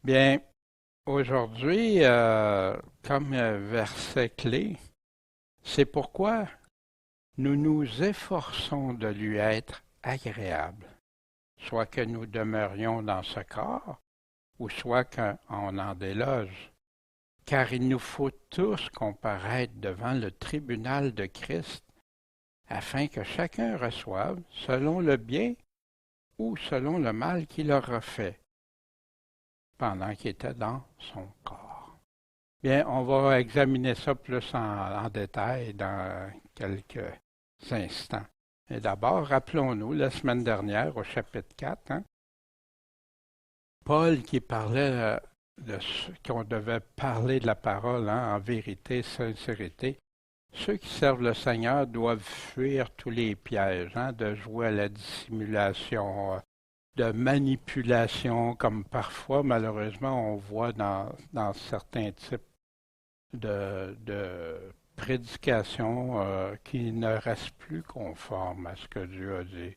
Bien, aujourd'hui, comme verset clé, c'est pourquoi nous nous efforçons de lui être agréable, soit que nous demeurions dans ce corps, ou soit qu'on en déloge. Car il nous faut tous comparaître devant le tribunal de Christ, afin que chacun reçoive selon le bien ou selon le mal qu'il aura fait pendant qu'il était dans son corps. Bien, on va examiner ça plus en détail dans quelques instants. Et d'abord, rappelons-nous, la semaine dernière, au chapitre 4, Paul qui parlait qu'on devait parler de la parole en vérité, sincérité. Ceux qui servent le Seigneur doivent fuir tous les pièges, de jouer à la dissimulation, de manipulation, comme parfois, malheureusement, on voit dans certains types de prédication qui ne reste plus conforme à ce que Dieu a dit.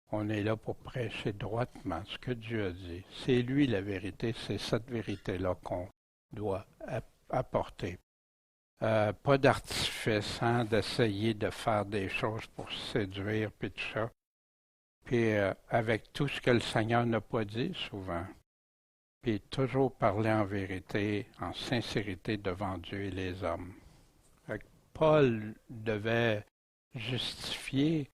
On est là pour prêcher droitement ce que Dieu a dit. C'est lui la vérité, c'est cette vérité-là qu'on doit apporter. Pas d'artifice, d'essayer de faire des choses pour séduire, puis tout ça. Puis avec tout ce que le Seigneur n'a pas dit souvent. Puis toujours parler en vérité, en sincérité devant Dieu et les hommes. Paul devait justifier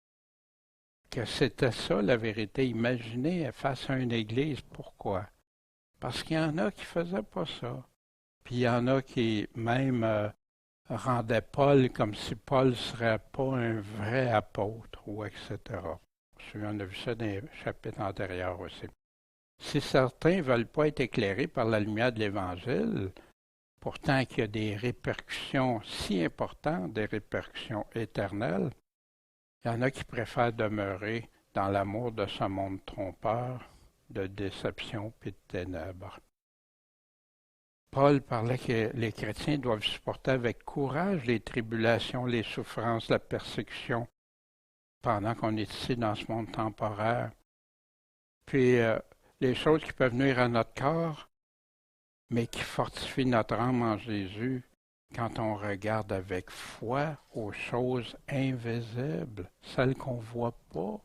que c'était ça la vérité. Imaginez face à une église, pourquoi? Parce qu'il y en a qui ne faisaient pas ça. Puis il y en a qui même rendaient Paul comme si Paul ne serait pas un vrai apôtre, ou etc. On a vu ça dans les chapitres antérieurs aussi. Si certains ne veulent pas être éclairés par la lumière de l'Évangile, pourtant qu'il y a des répercussions si importantes, des répercussions éternelles, il y en a qui préfèrent demeurer dans l'amour de ce monde trompeur, de déception et de ténèbres. Paul parlait que les chrétiens doivent supporter avec courage les tribulations, les souffrances, la persécution pendant qu'on est ici dans ce monde temporaire. Puis les choses qui peuvent nuire à notre corps, mais qui fortifient notre âme en Jésus quand on regarde avec foi aux choses invisibles, celles qu'on ne voit pas,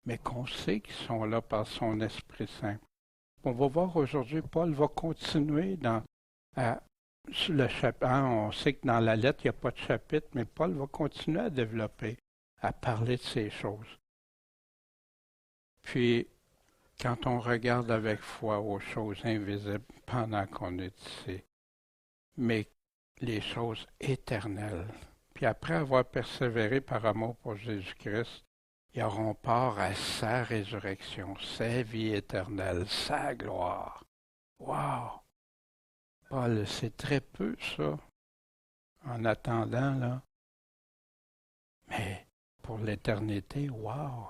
mais qu'on sait qu'ils sont là par son Esprit Saint. On va voir aujourd'hui, Paul va continuer sur le chapitre. On sait que dans la lettre, il n'y a pas de chapitre, mais Paul va continuer à développer, à parler de ces choses. Puis, quand on regarde avec foi aux choses invisibles pendant qu'on est ici, mais les choses éternelles. Puis après avoir persévéré par amour pour Jésus-Christ, ils auront part à sa résurrection, sa vie éternelle, sa gloire. Wow! Paul, c'est très peu ça, en attendant, là. Mais pour l'éternité, wow!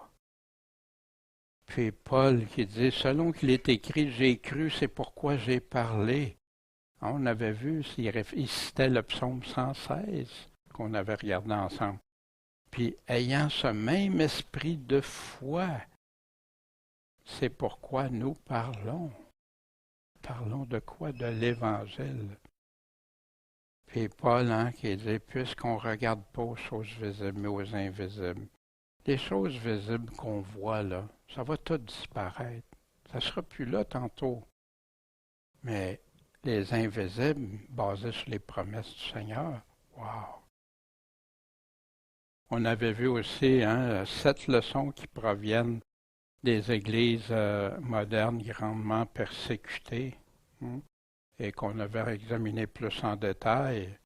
Puis Paul qui dit, selon qu'il est écrit, j'ai cru, c'est pourquoi j'ai parlé. On avait vu, il citait le psaume 116 qu'on avait regardé ensemble. Puis ayant ce même esprit de foi, c'est pourquoi nous parlons. Parlons de quoi? De l'Évangile. Puis Paul, qui dit, puisqu'on ne regarde pas aux choses visibles, mais aux invisibles. Les choses visibles qu'on voit là, ça va tout disparaître. Ça ne sera plus là tantôt. Mais les invisibles, basés sur les promesses du Seigneur, wow! On avait vu aussi 7 leçons qui proviennent des églises modernes grandement persécutées, et qu'on avait examiné plus en détail.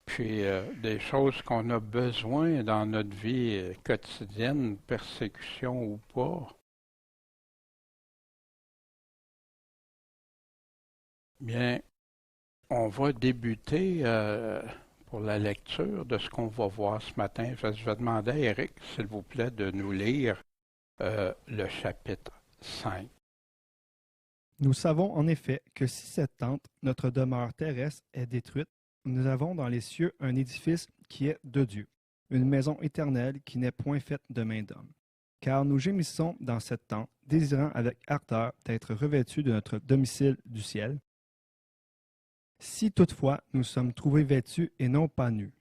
Puis des choses qu'on a besoin dans notre vie quotidienne, persécution ou pas. Bien, on va débuter pour la lecture de ce qu'on va voir ce matin. Je vais demander à Eric, s'il vous plaît, de nous lire le chapitre 5. Nous savons en effet que si cette tente, notre demeure terrestre, est détruite, nous avons dans les cieux un édifice qui est de Dieu, une maison éternelle qui n'est point faite de main d'homme. car nous gémissons dans cette tente, désirant avec ardeur d'être revêtus de notre domicile du ciel. Si toutefois nous sommes trouvés vêtus et non pas nus,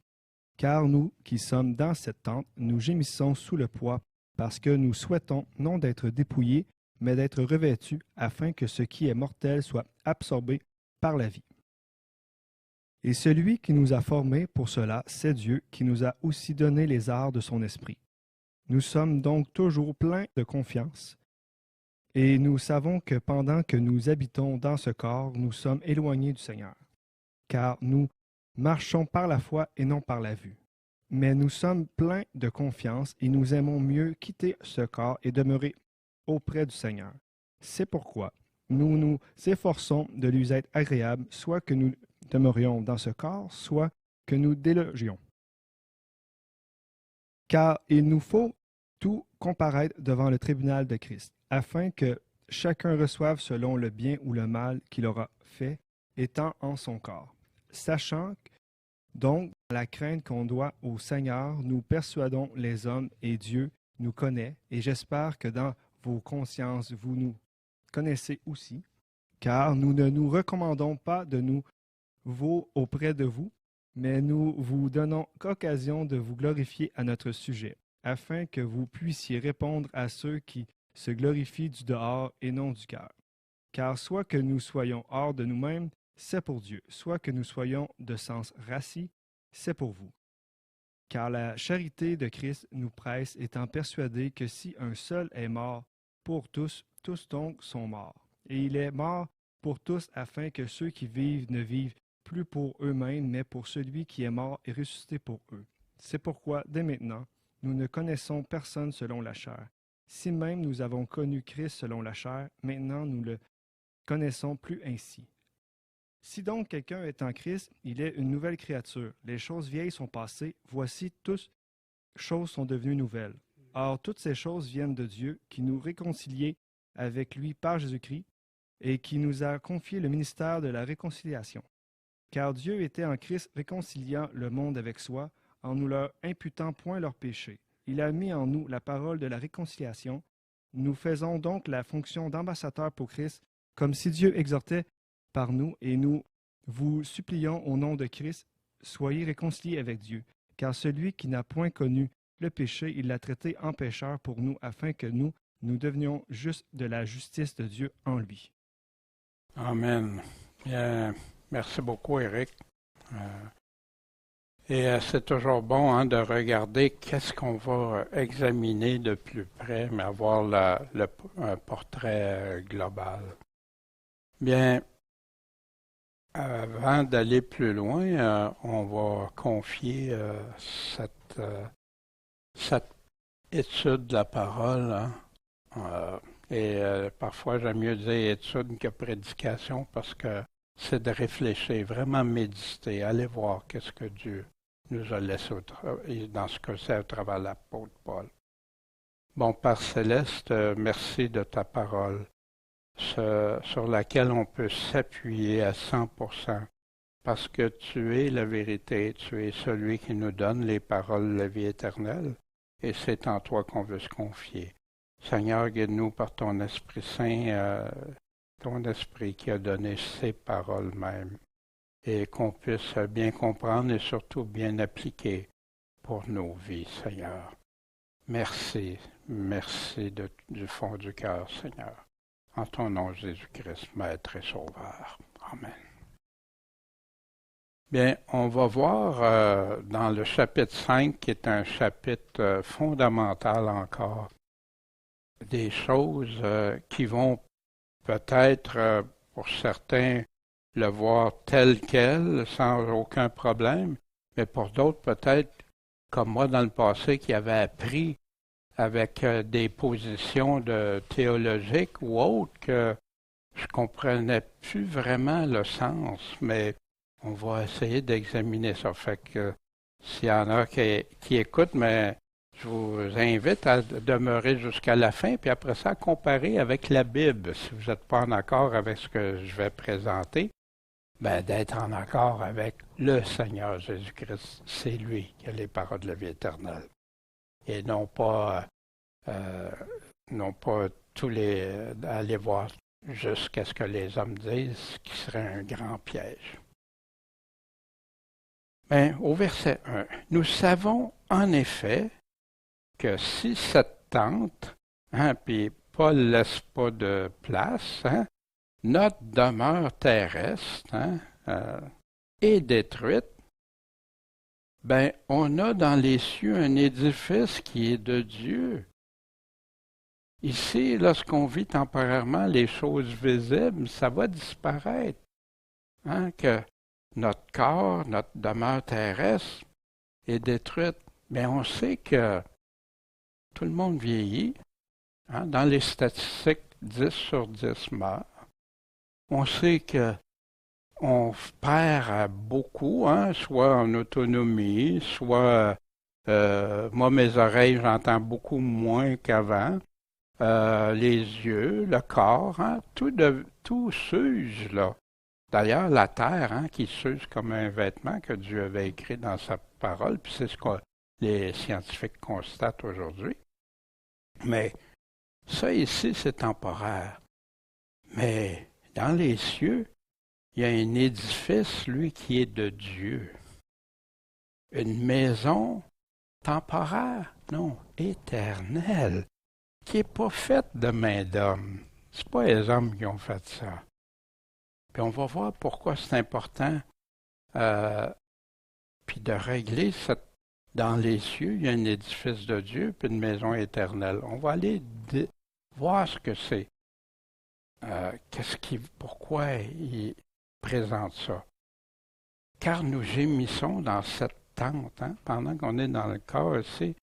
car nous qui sommes dans cette tente, nous gémissons sous le poids, parce que nous souhaitons non d'être dépouillés, mais d'être revêtus, afin que ce qui est mortel soit absorbé par la vie. Et celui qui nous a formés pour cela, c'est Dieu, qui nous a aussi donné les arts de son esprit. Nous sommes donc toujours pleins de confiance, et nous savons que pendant que nous habitons dans ce corps, nous sommes éloignés du Seigneur, car nous marchons par la foi et non par la vue. Mais nous sommes pleins de confiance et nous aimons mieux quitter ce corps et demeurer auprès du Seigneur. C'est pourquoi nous nous efforçons de lui être agréables, soit que nous demeurions dans ce corps, soit que nous délogions. Car il nous faut tout comparaître devant le tribunal de Christ, afin que chacun reçoive selon le bien ou le mal qu'il aura fait, étant en son corps. Sachant donc la crainte qu'on doit au Seigneur, nous persuadons les hommes et Dieu nous connaît, et j'espère que dans vos consciences, vous nous connaissez aussi, car nous ne nous recommandons pas de nous auprès de vous, mais nous vous donnons qu'occasion de vous glorifier à notre sujet, afin que vous puissiez répondre à ceux qui se glorifient du dehors et non du cœur. Car soit que nous soyons hors de nous-mêmes, c'est pour Dieu, soit que nous soyons de sens rassis, c'est pour vous. Car la charité de Christ nous presse, étant persuadés que si un seul est mort pour tous, tous donc sont morts. Et il est mort pour tous afin que ceux qui vivent ne vivent plus pour eux-mêmes, mais pour celui qui est mort et ressuscité pour eux. C'est pourquoi, dès maintenant, nous ne connaissons personne selon la chair. Si même nous avons connu Christ selon la chair, maintenant nous le connaissons plus ainsi. Si donc quelqu'un est en Christ, il est une nouvelle créature. Les choses vieilles sont passées, voici toutes choses sont devenues nouvelles. Or, toutes ces choses viennent de Dieu, qui nous réconciliait avec lui par Jésus-Christ, et qui nous a confié le ministère de la réconciliation. Car Dieu était en Christ réconciliant le monde avec soi, en nous leur imputant point leurs péchés. Il a mis en nous la parole de la réconciliation. Nous faisons donc la fonction d'ambassadeur pour Christ, comme si Dieu exhortait par nous, et nous vous supplions au nom de Christ, soyez réconciliés avec Dieu, car celui qui n'a point connu le péché, il l'a traité en pécheur pour nous, afin que nous devenions justes de la justice de Dieu en lui. Amen. Bien, merci beaucoup, Éric. C'est toujours bon de regarder qu'est-ce qu'on va examiner de plus près, mais avoir un portrait global. Bien, avant d'aller plus loin, on va confier cette étude de la parole. Parfois, j'aime mieux dire étude que prédication parce que c'est de réfléchir, vraiment méditer, aller voir qu'est-ce que Dieu nous a laissé, dans ce cas-ci, au travers de l'apôtre Paul. Bon, Père Céleste, merci de ta parole, sur laquelle on peut s'appuyer à 100%, parce que tu es la vérité, tu es celui qui nous donne les paroles de la vie éternelle, et c'est en toi qu'on veut se confier. Seigneur, guide-nous par ton Esprit Saint, ton Esprit qui a donné ces paroles mêmes, et qu'on puisse bien comprendre et surtout bien appliquer pour nos vies, Seigneur. Merci, merci du fond du cœur, Seigneur. En ton nom, Jésus-Christ, Maître et Sauveur. Amen. Bien, on va voir dans le chapitre 5, qui est un chapitre fondamental encore, des choses qui vont peut-être, pour certains, le voir tel quel, sans aucun problème, mais pour d'autres, peut-être, comme moi dans le passé, qui avaient appris avec des positions théologiques ou autres que je comprenais plus vraiment le sens, mais on va essayer d'examiner ça. Fait que s'il y en a qui écoutent, mais je vous invite à demeurer jusqu'à la fin, puis après ça, à comparer avec la Bible. Si vous n'êtes pas en accord avec ce que je vais présenter, ben d'être en accord avec le Seigneur Jésus-Christ. C'est lui qui a les paroles de la vie éternelle. Et non pas non pas aller voir jusqu'à ce que les hommes disent, ce qui serait un grand piège. Mais au verset 1, nous savons en effet que si cette tente, puis Paul ne laisse pas de place, notre demeure terrestre est détruite, ben on a dans les cieux un édifice qui est de Dieu. Ici, lorsqu'on vit temporairement les choses visibles, ça va disparaître. Que notre corps, notre demeure terrestre est détruite. Mais on sait que tout le monde vieillit. Dans les statistiques, 10 sur 10 meurent. On sait que on perd beaucoup, soit en autonomie, soit moi, mes oreilles, j'entends beaucoup moins qu'avant. Les yeux, le corps, tout s'use, là. D'ailleurs, la terre, qui s'use comme un vêtement que Dieu avait écrit dans sa parole, puis c'est ce que les scientifiques constatent aujourd'hui. Mais ça ici, c'est temporaire. Mais dans les cieux, il y a un édifice, lui, qui est de Dieu. Une maison temporaire, non, éternelle, qui n'est pas faite de main d'homme. Ce pas les hommes qui ont fait ça. Puis on va voir pourquoi c'est important puis de régler dans les cieux, il y a un édifice de Dieu puis une maison éternelle. On va aller voir ce que c'est. Pourquoi il présente ça. Car nous gémissons dans cette tente, pendant qu'on est dans le corps ici,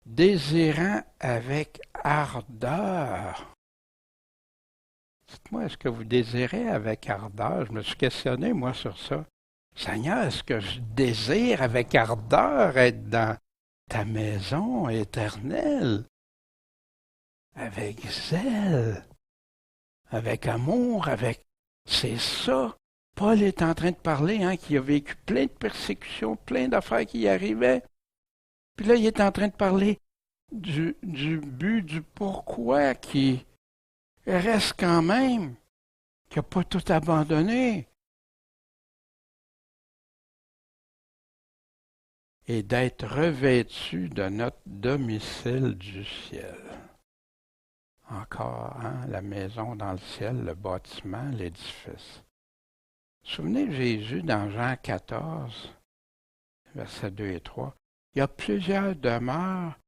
désirant avec ardeur. Dites-moi, est-ce que vous désirez avec ardeur? Je me suis questionné, moi, sur ça. Seigneur, est-ce que je désire avec ardeur être dans ta maison éternelle? Avec zèle, avec amour, C'est ça. Paul est en train de parler, qu'il a vécu plein de persécutions, plein d'affaires qui y arrivaient. Puis là, il est en train de parler du but, du pourquoi qui reste quand même, qui n'a pas tout abandonné. Et d'être revêtu de notre domicile du ciel. Encore, la maison dans le ciel, le bâtiment, l'édifice. Souvenez de Jésus dans Jean 14, versets 2 et 3. Il y a plusieurs demeures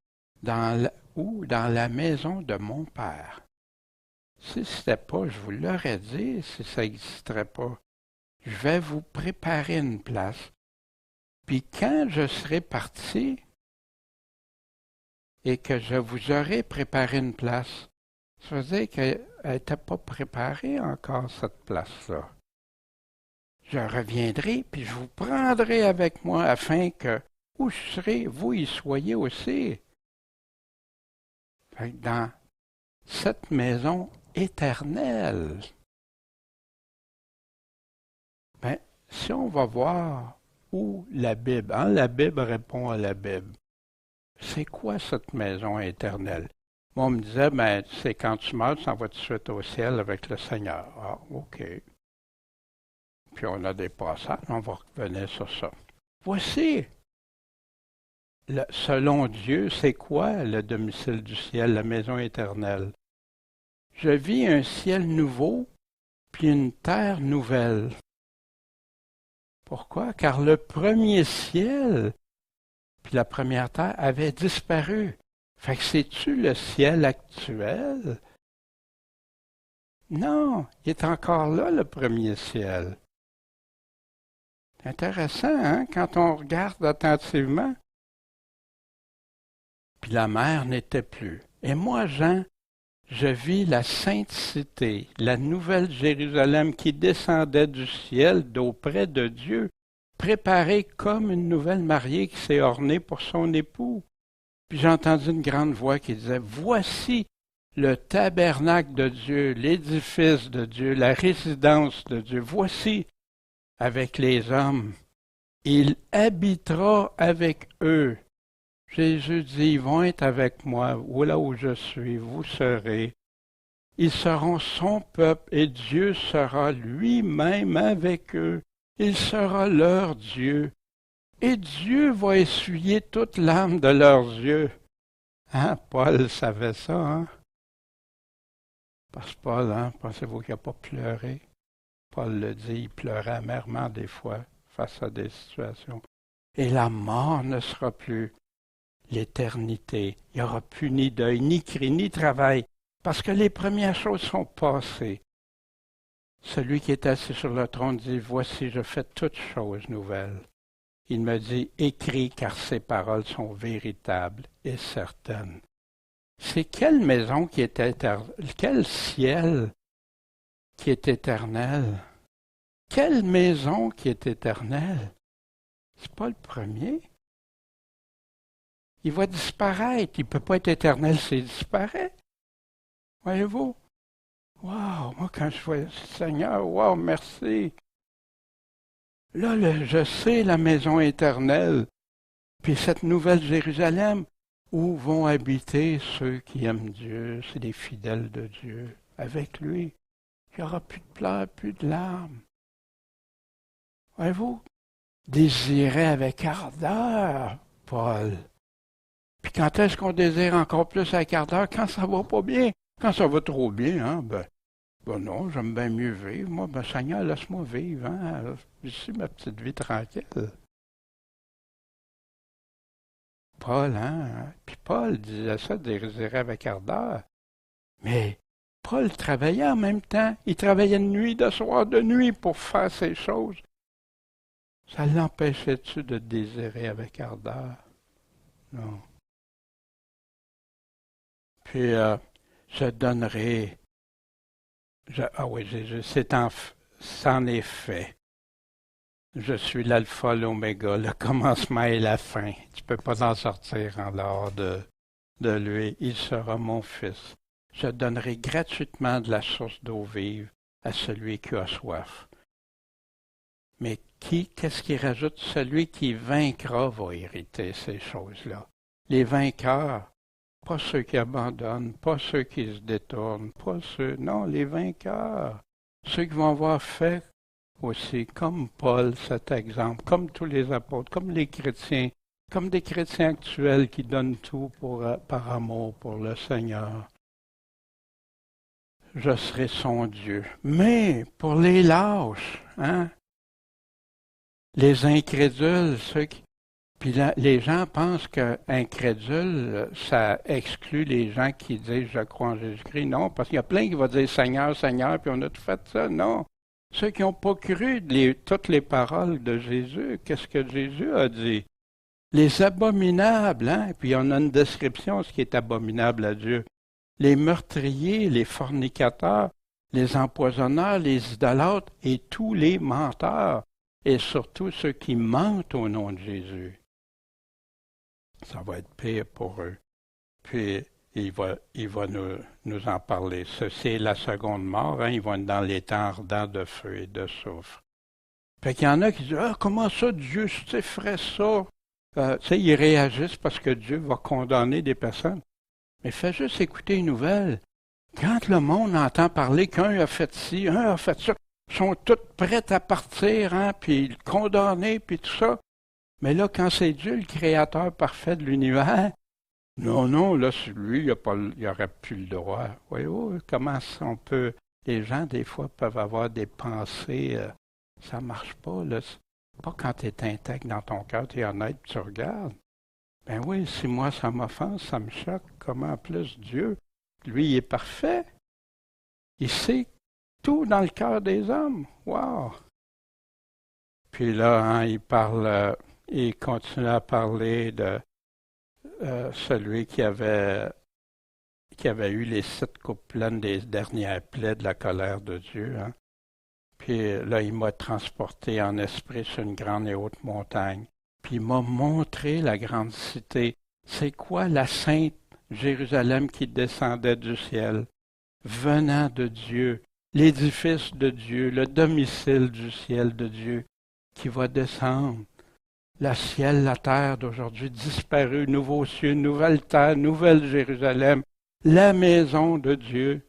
dans la maison de mon Père. Si ce n'était pas, je vous l'aurais dit, si ça n'existerait pas. Je vais vous préparer une place. Puis quand je serai parti et que je vous aurai préparé une place, ça veut dire qu'elle n'était pas préparée encore, cette place-là. Je reviendrai, puis je vous prendrai avec moi afin que, où je serai, vous y soyez aussi. Dans cette maison éternelle. Si on va voir où la Bible, la Bible répond à la Bible. C'est quoi cette maison éternelle? Moi, on me disait, c'est quand tu meurs, tu s'en vas tout de suite au ciel avec le Seigneur. Ah, OK. Puis on a des passages, on va revenir sur ça. Voici, selon Dieu, c'est quoi le domicile du ciel, la maison éternelle? Je vis un ciel nouveau, puis une terre nouvelle. Pourquoi? Car le premier ciel, puis la première terre avaient disparu. Fait que c'est-tu le ciel actuel? Non, il est encore là, le premier ciel. C'est intéressant, quand on regarde attentivement. Puis la mer n'était plus. Et moi, Jean, je vis la sainte cité, la nouvelle Jérusalem qui descendait du ciel d'auprès de Dieu, préparée comme une nouvelle mariée qui s'est ornée pour son époux. Puis j'ai entendu une grande voix qui disait, « Voici le tabernacle de Dieu, l'édifice de Dieu, la résidence de Dieu. Voici avec les hommes. Il habitera avec eux. Jésus dit, ils vont être avec moi, là où je suis, vous serez. Ils seront son peuple et Dieu sera lui-même avec eux. Il sera leur Dieu. Et Dieu va essuyer toute larme de leurs yeux. Hein, Paul savait ça, hein? Parce que Paul, hein, pensez-vous qu'il n'a pas pleuré? Paul le dit, il pleurait amèrement des fois face à des situations. Et la mort ne sera plus l'éternité. Il n'y aura plus ni deuil, ni cri, ni travail, parce que les premières choses sont passées. Celui qui est assis sur le trône dit, voici, je fais toutes choses nouvelles. Il me dit, écris, car ces paroles sont véritables et certaines. C'est quelle maison qui est éternelle, quel ciel qui est éternel, quelle maison qui est éternelle. C'est pas le premier. Il va disparaître. Il ne peut pas être éternel s'il disparaît. Voyez-vous? Wow! Moi, quand je vois Seigneur, wow, merci. Là, je sais la maison éternelle. Puis cette nouvelle Jérusalem, où vont habiter ceux qui aiment Dieu, c'est des fidèles de Dieu. Avec lui, il n'y aura plus de pleurs, plus de larmes. Voyez-vous? Désirez avec ardeur, Paul. Puis quand est-ce qu'on désire encore plus avec ardeur? Quand ça va pas bien. Quand ça va trop bien, hein, ben non, j'aime bien mieux vivre. Moi, ben Seigneur, laisse-moi vivre, hein. Ici, ma petite vie tranquille. Paul, hein? Puis Paul disait ça, désirer avec ardeur. Mais Paul travaillait en même temps. Il travaillait de nuit, de soir, de nuit pour faire ces choses. Ça l'empêchait-tu de désirer avec ardeur? Non. Puis, je donnerai. Oui, Jésus, c'en est fait. Je suis l'alpha, l'oméga, le commencement et la fin. Tu ne peux pas en sortir en dehors de lui. Il sera mon fils. Je donnerai gratuitement de la source d'eau vive à celui qui a soif. Mais qu'est-ce qu'il rajoute? Celui qui vaincra va hériter ces choses-là. Les vainqueurs, pas ceux qui abandonnent, pas ceux qui se détournent, pas non, les vainqueurs. Ceux qui vont avoir fait aussi, comme Paul, cet exemple, comme tous les apôtres, comme les chrétiens, comme des chrétiens actuels qui donnent tout par amour pour le Seigneur. Je serai son Dieu. Mais pour les lâches, hein, les incrédules, puis là, les gens pensent que incrédule, ça exclut les gens qui disent je crois en Jésus-Christ. Non, parce qu'il y a plein qui vont dire Seigneur, Seigneur, puis on a tout fait ça. Non. Ceux qui n'ont pas cru toutes les paroles de Jésus, qu'est-ce que Jésus a dit? Les abominables, hein? Puis on a une description de ce qui est abominable à Dieu. Les meurtriers, les fornicateurs, les empoisonneurs, les idolâtres et tous les menteurs, et surtout ceux qui mentent au nom de Jésus. Ça va être pire pour eux. Puis, il va nous en parler. Ceci est la seconde mort, hein? Ils vont être dans les temps ardents de feu et de soufre. Fait qu'il y en a qui disent, comment ça, Dieu ferait ça? Ils réagissent parce que Dieu va condamner des personnes. Mais fais juste écouter une nouvelle. Quand le monde entend parler qu'un a fait ci, un a fait ça, ils sont tous prêts à partir, hein, puis condamner, puis tout ça. Mais là, quand c'est Dieu, le créateur parfait de l'univers, non, là, lui, il n'aurait plus le droit. Voyez-vous, comment on peut... Les gens, des fois, peuvent avoir des pensées, ça marche pas, là. Pas quand tu es intègre dans ton cœur, tu es honnête, tu regardes. Ben oui, si moi, ça m'offense, ça me choque. Comment, en plus, Dieu, lui, il est parfait. Il sait tout dans le cœur des hommes. Wow! Puis là, hein, il continue à parler de celui qui avait eu les 7 coupes pleines des dernières plaies de la colère de Dieu. Hein. Puis là, il m'a transporté en esprit sur une grande et haute montagne. Puis il m'a montré la grande cité. C'est quoi la sainte Jérusalem qui descendait du ciel, venant de Dieu, l'édifice de Dieu, le domicile du ciel de Dieu, qui va descendre. Le ciel, la terre d'aujourd'hui disparu, nouveaux cieux, nouvelle terre, nouvelle Jérusalem, la maison de Dieu.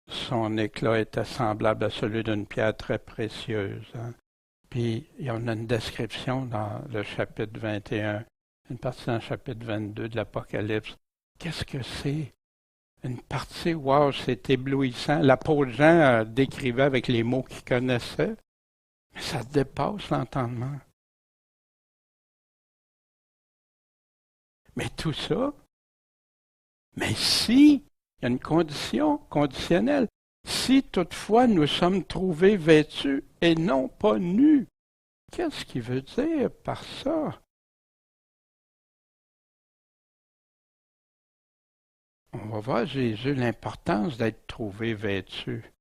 Son éclat était semblable à celui d'une pierre très précieuse. Hein. Puis, il y en a une description dans le chapitre 21, une partie dans le chapitre 22 de l'Apocalypse. Qu'est-ce que c'est? Une partie, wow, c'est éblouissant. L'apôtre Jean décrivait avec les mots qu'il connaissait, mais ça dépasse l'entendement. Mais tout ça, mais si, il y a une condition conditionnelle, si toutefois nous sommes trouvés vêtus et non pas nus, qu'est-ce qu'il veut dire par ça? On va voir Jésus l'importance d'être trouvé vêtu.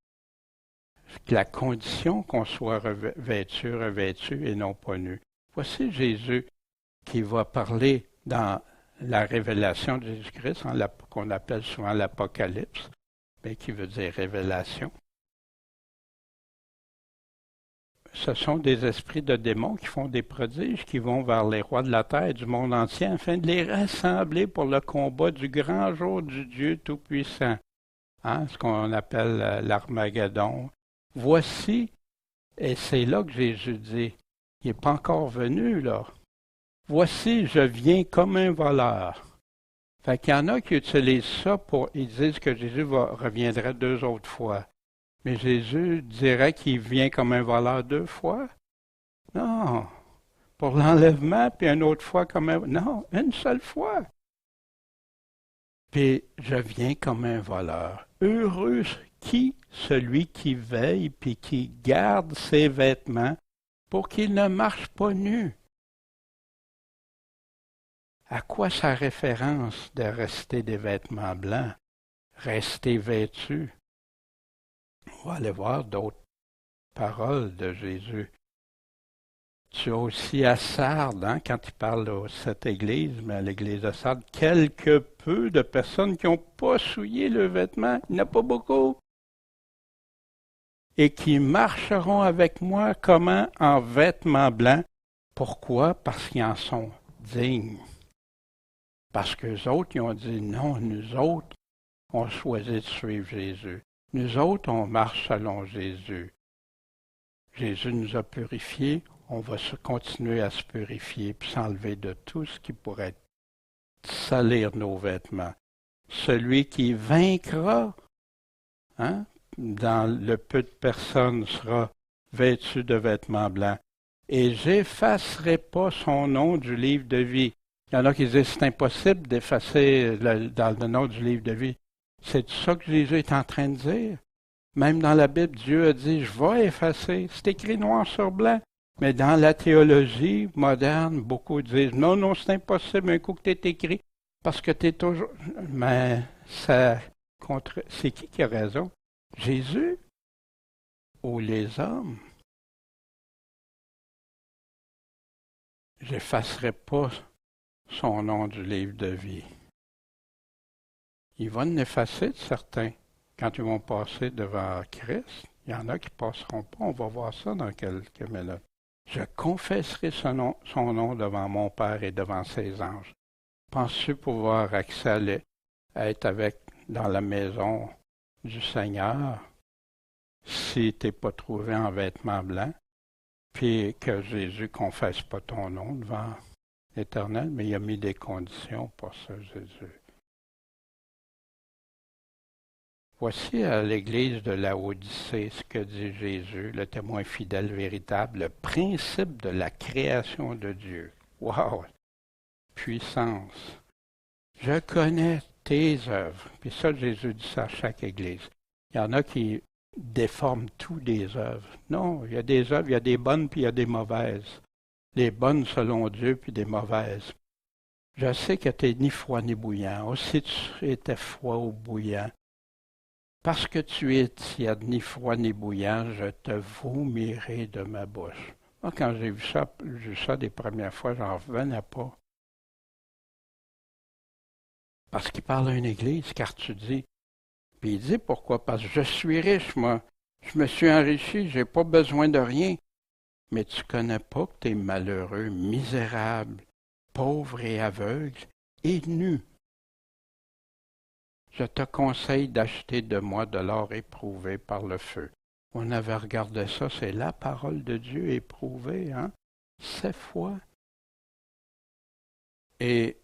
La condition qu'on soit revêtu et non pas nu. Voici Jésus qui va parler dans la révélation de Jésus-Christ, qu'on appelle souvent l'Apocalypse, mais qui veut dire révélation. Ce sont des esprits de démons qui font des prodiges, qui vont vers les rois de la terre et du monde entier, afin de les rassembler pour le combat du grand jour du Dieu Tout-Puissant. Hein, ce qu'on appelle l'Armageddon. Voici, et c'est là que Jésus dit, il n'est pas encore venu, là. Voici, je viens comme un voleur. Fait qu'il y en a qui utilisent ça ils disent que Jésus reviendrait 2 autres fois. Mais Jésus dirait qu'il vient comme un voleur 2 fois? Non. Pour l'enlèvement, puis une autre fois comme un... Non, une seule fois. Puis je viens comme un voleur. Heureux celui qui veille puis qui garde ses vêtements pour qu'il ne marche pas nu. À quoi ça référence de rester des vêtements blancs? Rester vêtu. On va aller voir d'autres paroles de Jésus. Tu as aussi à Sardes, hein, quand il parle de cette église, mais à l'église de Sardes, quelque peu de personnes qui n'ont pas souillé le vêtement, il n'y en a pas beaucoup, et qui marcheront avec moi comment en vêtements blancs. Pourquoi? Parce qu'ils en sont dignes. Parce qu'eux autres, ils ont dit non, nous autres, on choisit de suivre Jésus. Nous autres, on marche selon Jésus. Jésus nous a purifiés, on va continuer à se purifier puis s'enlever de tout ce qui pourrait salir nos vêtements. Celui qui vaincra, hein, dans le peu de personnes sera vêtu de vêtements blancs. Et j'effacerai pas son nom du livre de vie. Il y en a qui disent c'est impossible d'effacer dans le nom du livre de vie. C'est ça que Jésus est en train de dire. Même dans la Bible, Dieu a dit, je vais effacer. C'est écrit noir sur blanc. Mais dans la théologie moderne, beaucoup disent, non, non, c'est impossible, un coup que t'es écrit, parce que t'es toujours... Mais c'est qui a raison? Jésus ou les hommes? J'effacerai pas son nom du livre de vie. Il va en effacer de certains. Quand ils vont passer devant Christ, il y en a qui ne passeront pas. On va voir ça dans quelques minutes. Je confesserai son nom devant mon Père et devant ses anges. Penses-tu pouvoir accéder à être dans la maison du Seigneur si tu n'es pas trouvé en vêtements blancs, puis que Jésus ne confesse pas ton nom devant l'Éternel, mais il a mis des conditions pour ça, Jésus. Voici à l'église de Laodicée ce que dit Jésus, le témoin fidèle véritable, le principe de la création de Dieu. Wow! Puissance. Je connais tes œuvres. Puis ça, Jésus dit ça à chaque église. Il y en a qui déforment tout des œuvres. Non, il y a des œuvres, il y a des bonnes puis il y a des mauvaises. Les bonnes selon Dieu puis des mauvaises. Je sais que tu n'es ni froid ni bouillant. Aussi tu étais froid ou bouillant. Parce que tu es tiède, ni froid ni bouillant, je te vomirai de ma bouche. Moi, quand j'ai vu ça des premières fois, j'en revenais pas. Parce qu'il parle à une église, car tu dis. Puis il dit pourquoi? Parce que je suis riche, moi. Je me suis enrichi, j'ai pas besoin de rien. Mais tu connais pas que tu es malheureux, misérable, pauvre et aveugle et nu. Je te conseille d'acheter de moi de l'or éprouvé par le feu. On avait regardé ça, c'est la parole de Dieu éprouvée, hein? 7 fois. Et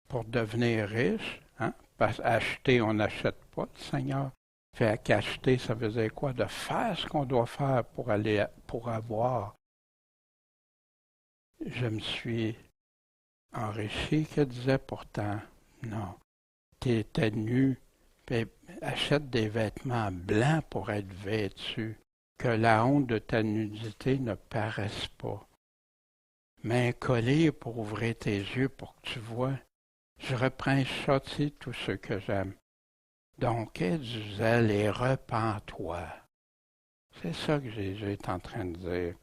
pour devenir riche, hein? Parce acheter, on n'achète pas, le Seigneur. Fait qu'acheter, ça faisait quoi? De faire ce qu'on doit faire pour avoir. Je me suis enrichi, que disait pourtant. Non, tu étais nu, puis achète des vêtements blancs pour être vêtu, que la honte de ta nudité ne paraisse pas. Mets un collier pour ouvrir tes yeux pour que tu vois. Je reprends châtier tous ceux que j'aime. Donc, aie du zèle et repens-toi. C'est ça que Jésus est en train de dire.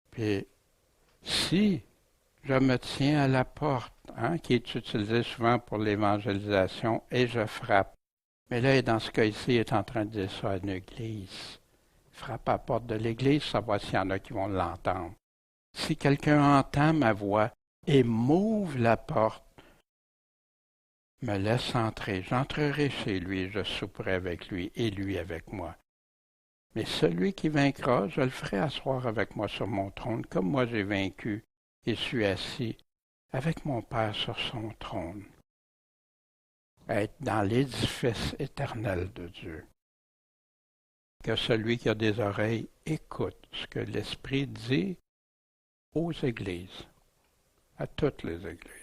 Puis, si je me tiens à la porte, hein, qui est utilisée souvent pour l'évangélisation, et je frappe. Mais là, dans ce cas-ci, il est en train de dire ça à une église. Frappe à la porte de l'église, savoir s'il y en a qui vont l'entendre. Si quelqu'un entend ma voix et m'ouvre la porte, me laisse entrer, j'entrerai chez lui, je souperai avec lui et lui avec moi. Mais celui qui vaincra, je le ferai asseoir avec moi sur mon trône, comme moi j'ai vaincu et suis assis avec mon Père sur son trône. Être dans l'édifice éternel de Dieu. Que celui qui a des oreilles écoute ce que l'Esprit dit aux églises, à toutes les églises.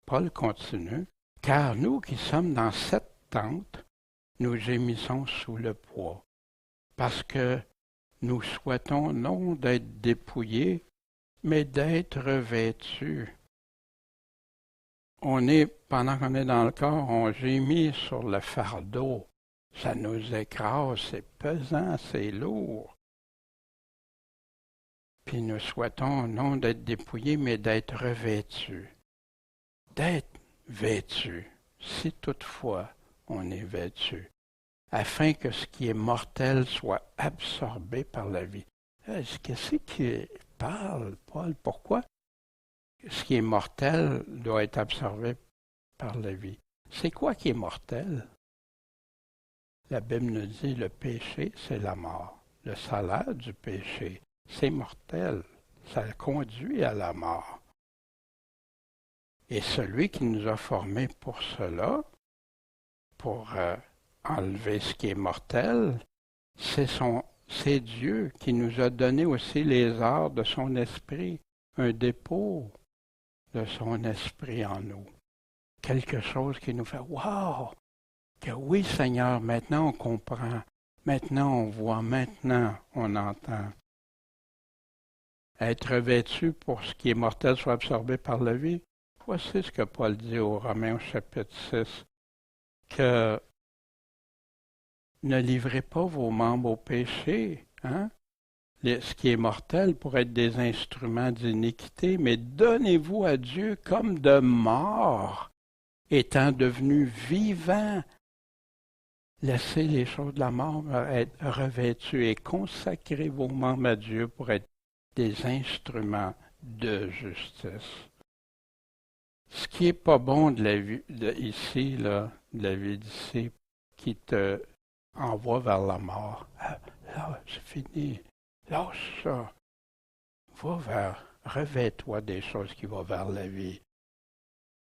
Paul continue, car nous qui sommes dans cette tente, nous gémissons sous le poids, parce que nous souhaitons non d'être dépouillés, mais d'être revêtus. Pendant qu'on est dans le corps, on gémit sur le fardeau. Ça nous écrase, c'est pesant, c'est lourd. Puis nous souhaitons non d'être dépouillés, mais d'être revêtus. D'être vêtus, si toutefois on est vêtu, afin que ce qui est mortel soit absorbé par la vie. Qu'est-ce qui parle, Paul? Pourquoi ce qui est mortel doit être absorbé par la vie? C'est quoi qui est mortel? La Bible nous dit le péché, c'est la mort. Le salaire du péché, c'est mortel. Ça conduit à la mort. Et celui qui nous a formés pour cela, pour enlever ce qui est mortel, c'est Dieu qui nous a donné aussi les arts de son esprit, un dépôt de son esprit en nous. Quelque chose qui nous fait « Wow! Que oui, Seigneur, maintenant on comprend, maintenant on voit, maintenant on entend. » Être revêtu pour ce qui est mortel soit absorbé par la vie. Voici ce que Paul dit aux Romains au chapitre 6, que ne livrez pas vos membres au péché, hein? Ce qui est mortel pour être des instruments d'iniquité, mais donnez-vous à Dieu comme de mort, étant devenus vivants. Laissez les choses de la mort être revêtues et consacrez vos membres à Dieu pour être des instruments de justice. Ce qui n'est pas bon de la vie ici, là, de la vie d'ici, qui te envoie vers la mort. Ah, là, c'est fini. Lâche ça. Revêt-toi des choses qui vont vers la vie.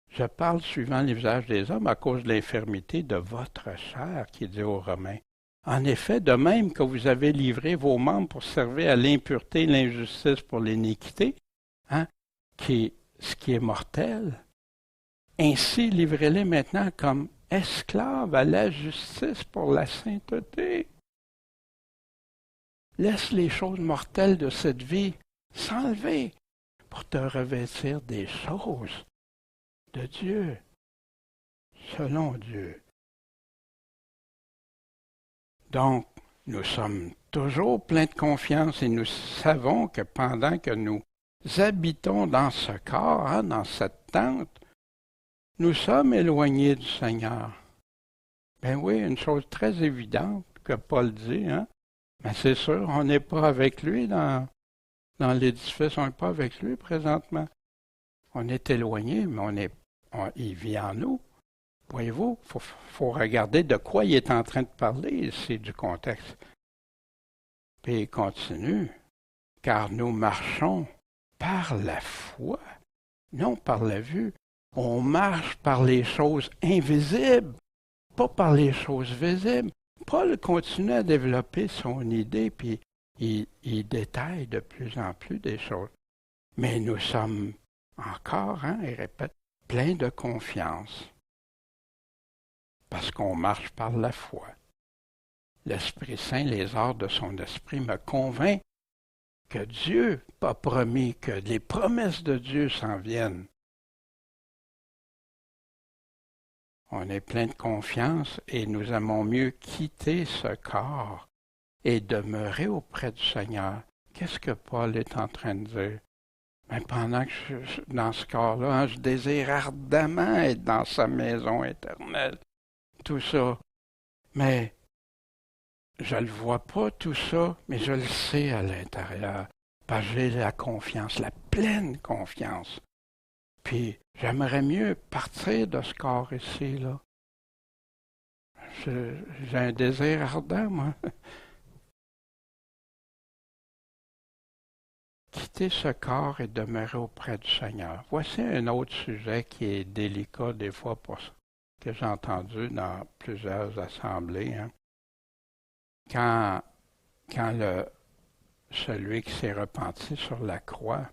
Je parle suivant les visages des hommes à cause de l'infirmité de votre chair, qui dit aux Romains. En effet, de même que vous avez livré vos membres pour servir à l'impureté et l'injustice pour l'iniquité, hein, ce qui est mortel, ainsi livrez-les maintenant comme esclaves à la justice pour la sainteté. Laisse les choses mortelles de cette vie s'enlever pour te revêtir des choses de Dieu, selon Dieu. Donc, nous sommes toujours pleins de confiance et nous savons que pendant que nous habitons dans ce corps, hein, dans cette tente, nous sommes éloignés du Seigneur. Ben oui, une chose très évidente que Paul dit, hein? Mais c'est sûr, on n'est pas avec lui dans l'édifice, on n'est pas avec lui présentement. On est éloigné, mais il vit en nous. Voyez-vous, faut regarder de quoi il est en train de parler ici du contexte. Puis il continue, car nous marchons par la foi, non par la vue. On marche par les choses invisibles, pas par les choses visibles. Paul continue à développer son idée, puis il détaille de plus en plus des choses. Mais nous sommes encore, hein, il répète, pleins de confiance, parce qu'on marche par la foi. L'Esprit Saint, les arts de son esprit me convainc que Dieu a promis que les promesses de Dieu s'en viennent. On est plein de confiance et nous aimons mieux quitter ce corps et demeurer auprès du Seigneur. Qu'est-ce que Paul est en train de dire? Mais pendant que je suis dans ce corps-là, hein, je désire ardemment être dans sa maison éternelle. Tout ça. Mais je ne le vois pas, tout ça, mais je le sais à l'intérieur. Parce que j'ai la confiance, la pleine confiance. Puis j'aimerais mieux partir de ce corps ici, là. J'ai un désir ardent, moi. Quitter ce corps et demeurer auprès du Seigneur. Voici un autre sujet qui est délicat des fois pour ça, que j'ai entendu dans plusieurs assemblées. Hein. Quand celui qui s'est repenti sur la croix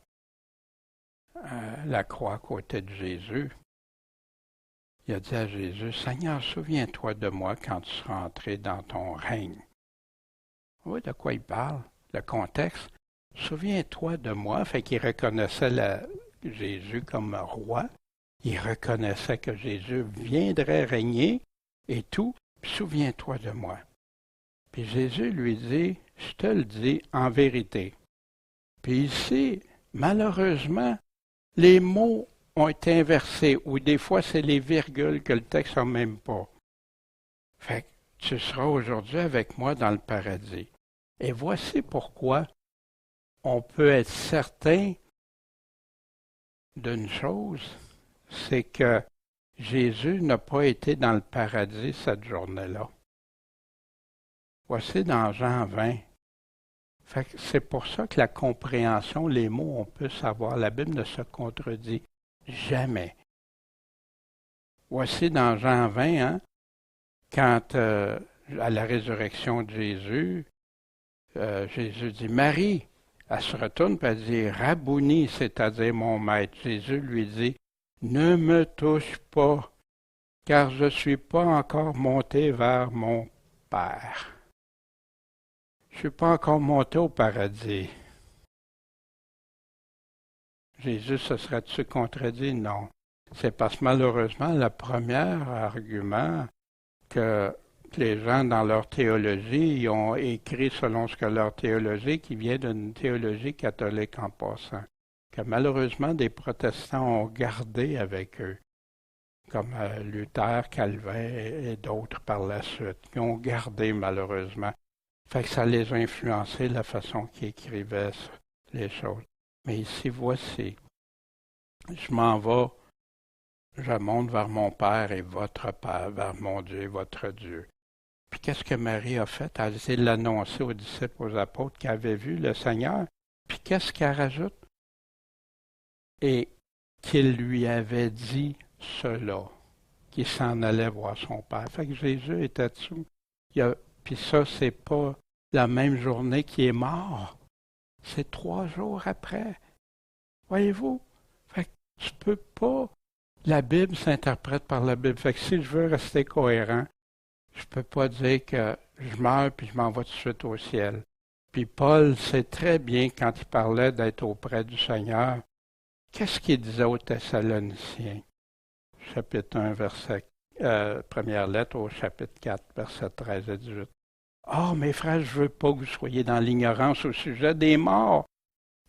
à côté de Jésus, il a dit à Jésus, « Seigneur, souviens-toi de moi quand tu seras entré dans ton règne. » Vous voyez de quoi il parle? Le contexte. « Souviens-toi de moi. » Fait qu'il reconnaissait Jésus comme roi. Il reconnaissait que Jésus viendrait régner et tout. Puis, souviens-toi de moi. Puis Jésus lui dit, « Je te le dis en vérité. » Puis ici, malheureusement, les mots ont été inversés, ou des fois c'est les virgules que le texte n'a même pas. Fait que tu seras aujourd'hui avec moi dans le paradis. Et voici pourquoi on peut être certain d'une chose, c'est que Jésus n'a pas été dans le paradis cette journée-là. Voici dans Jean 20. Fait que c'est pour ça que la compréhension, les mots, on peut savoir, la Bible ne se contredit jamais. Voici dans Jean 20, hein, quand à la résurrection de Jésus, Jésus dit « Marie », elle se retourne et elle dit « Rabouni », c'est-à-dire mon maître. Jésus lui dit « Ne me touche pas, car je ne suis pas encore monté vers mon Père. Je ne suis pas encore monté au paradis. » Jésus se serait-tu contredit? Non. C'est parce que malheureusement, le premier argument que les gens dans leur théologie ils ont écrit selon ce que leur théologie, qui vient d'une théologie catholique en passant, que malheureusement des protestants ont gardé avec eux, comme Luther, Calvin et d'autres par la suite, qui ont gardé malheureusement. Fait que ça les a influencés la façon qu'ils écrivaient les choses. Mais ici, voici, je m'en vais, je monte vers mon Père et votre Père, vers mon Dieu et votre Dieu. Puis qu'est-ce que Marie a fait? Elle a essayé de l'annoncer aux disciples, aux apôtres qui avaient vu le Seigneur. Puis qu'est-ce qu'elle rajoute? Et qu'il lui avait dit cela, qu'il s'en allait voir son Père. Fait que Jésus était dessous. Puis ça, c'est pas la même journée qu'il est mort. C'est 3 jours après. Voyez-vous? Fait que tu peux pas. La Bible s'interprète par la Bible. Fait que si je veux rester cohérent, je peux pas dire que je meurs puis je m'en vais tout de suite au ciel. Puis Paul sait très bien quand il parlait d'être auprès du Seigneur, qu'est-ce qu'il disait aux Thessaloniciens? Chapitre 1, première lettre au chapitre 4, versets 13 et 18. « Oh, mes frères, je veux pas que vous soyez dans l'ignorance au sujet des morts,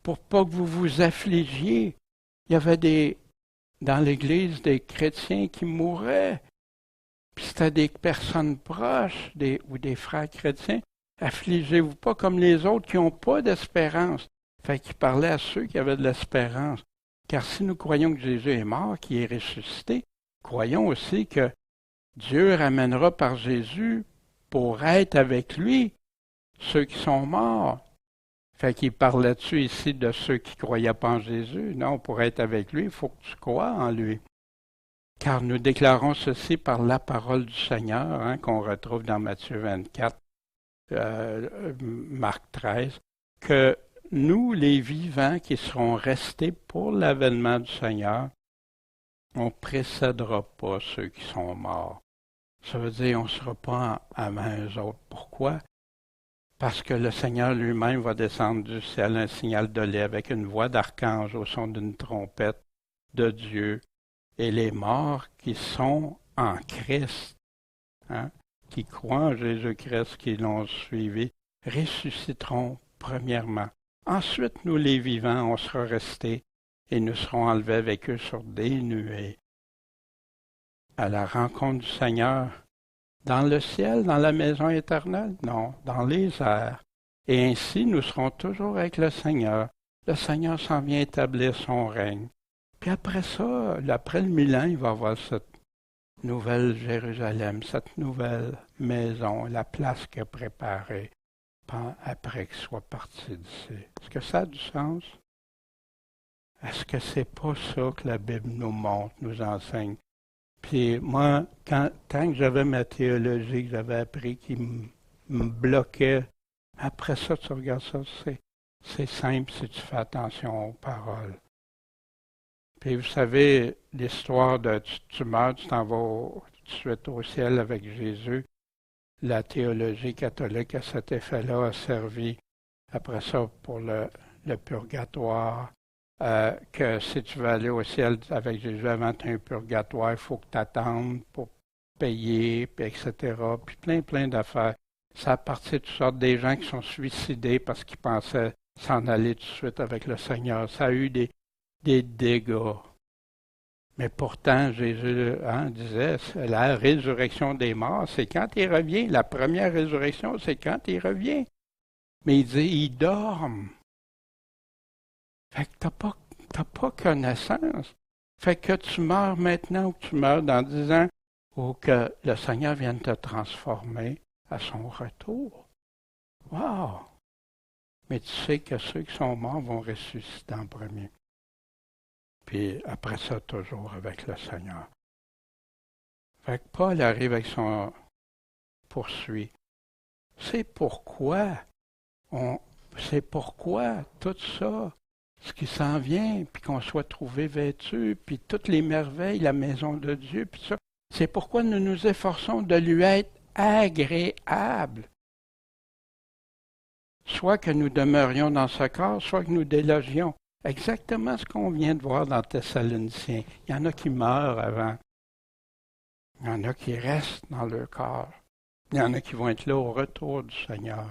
pour pas que vous vous affligiez. » Il y avait dans l'Église des chrétiens qui mouraient. Puis c'était des personnes proches ou des frères chrétiens. Affligez-vous pas comme les autres qui n'ont pas d'espérance. Fait qu'il parlait à ceux qui avaient de l'espérance. Car si nous croyons que Jésus est mort, qu'il est ressuscité, croyons aussi que Dieu ramènera par Jésus pour être avec lui ceux qui sont morts. Fait qu'il parle là-dessus ici de ceux qui ne croyaient pas en Jésus. Non, pour être avec lui, il faut que tu crois en lui. Car nous déclarons ceci par la parole du Seigneur, qu'on retrouve dans Matthieu 24, Marc 13, que nous, les vivants qui serons restés pour l'avènement du Seigneur, on ne précédera pas ceux qui sont morts. Ça veut dire qu'on ne sera pas avant eux autres. Pourquoi? Parce que le Seigneur lui-même va descendre du ciel un signal de lait avec une voix d'archange au son d'une trompette de Dieu. Et les morts qui sont en Christ, qui croient en Jésus-Christ, qui l'ont suivi, ressusciteront premièrement. Ensuite, nous les vivants, on sera restés et nous serons enlevés avec eux sur des nuées à la rencontre du Seigneur. Dans le ciel, dans la maison éternelle? Non, dans les airs. Et ainsi, nous serons toujours avec le Seigneur. Le Seigneur s'en vient établir son règne. Puis après ça, après le 1000 ans, il va avoir cette nouvelle Jérusalem, cette nouvelle maison, la place qu'il a préparée après qu'il soit parti d'ici. Est-ce que ça a du sens? Est-ce que c'est pas ça que la Bible nous montre, nous enseigne? Puis moi, tant que j'avais ma théologie que j'avais appris qui me bloquait, après ça, tu regardes ça, c'est simple si tu fais attention aux paroles. Puis vous savez, l'histoire de tu meurs, tu t'en vas tout de suite au ciel avec Jésus. La théologie catholique à cet effet-là a servi après ça pour le purgatoire. Que si tu veux aller au ciel avec Jésus avant un purgatoire, il faut que tu attendes pour payer, puis etc. Puis plein d'affaires. Ça a parti de toutes sortes des gens qui sont suicidés parce qu'ils pensaient s'en aller tout de suite avec le Seigneur. Ça a eu des dégâts. Mais pourtant, Jésus disait, la résurrection des morts, c'est quand il revient. La première résurrection, c'est quand il revient. Mais il dit, ils dorment. Fait que t'as pas connaissance. Fait que tu meurs maintenant ou que tu meurs dans 10 ans ou que le Seigneur vienne te transformer à son retour. Wow! Mais tu sais que ceux qui sont morts vont ressusciter en premier. Puis après ça, toujours avec le Seigneur. Fait que Paul arrive avec son poursuit. C'est pourquoi tout ça, ce qui s'en vient, puis qu'on soit trouvé vêtu, puis toutes les merveilles, la maison de Dieu, puis ça, c'est pourquoi nous nous efforçons de lui être agréable. Soit que nous demeurions dans ce corps, soit que nous délogions. Exactement ce qu'on vient de voir dans Thessaloniciens. Il y en a qui meurent avant. Il y en a qui restent dans leur corps. Il y en a qui vont être là au retour du Seigneur.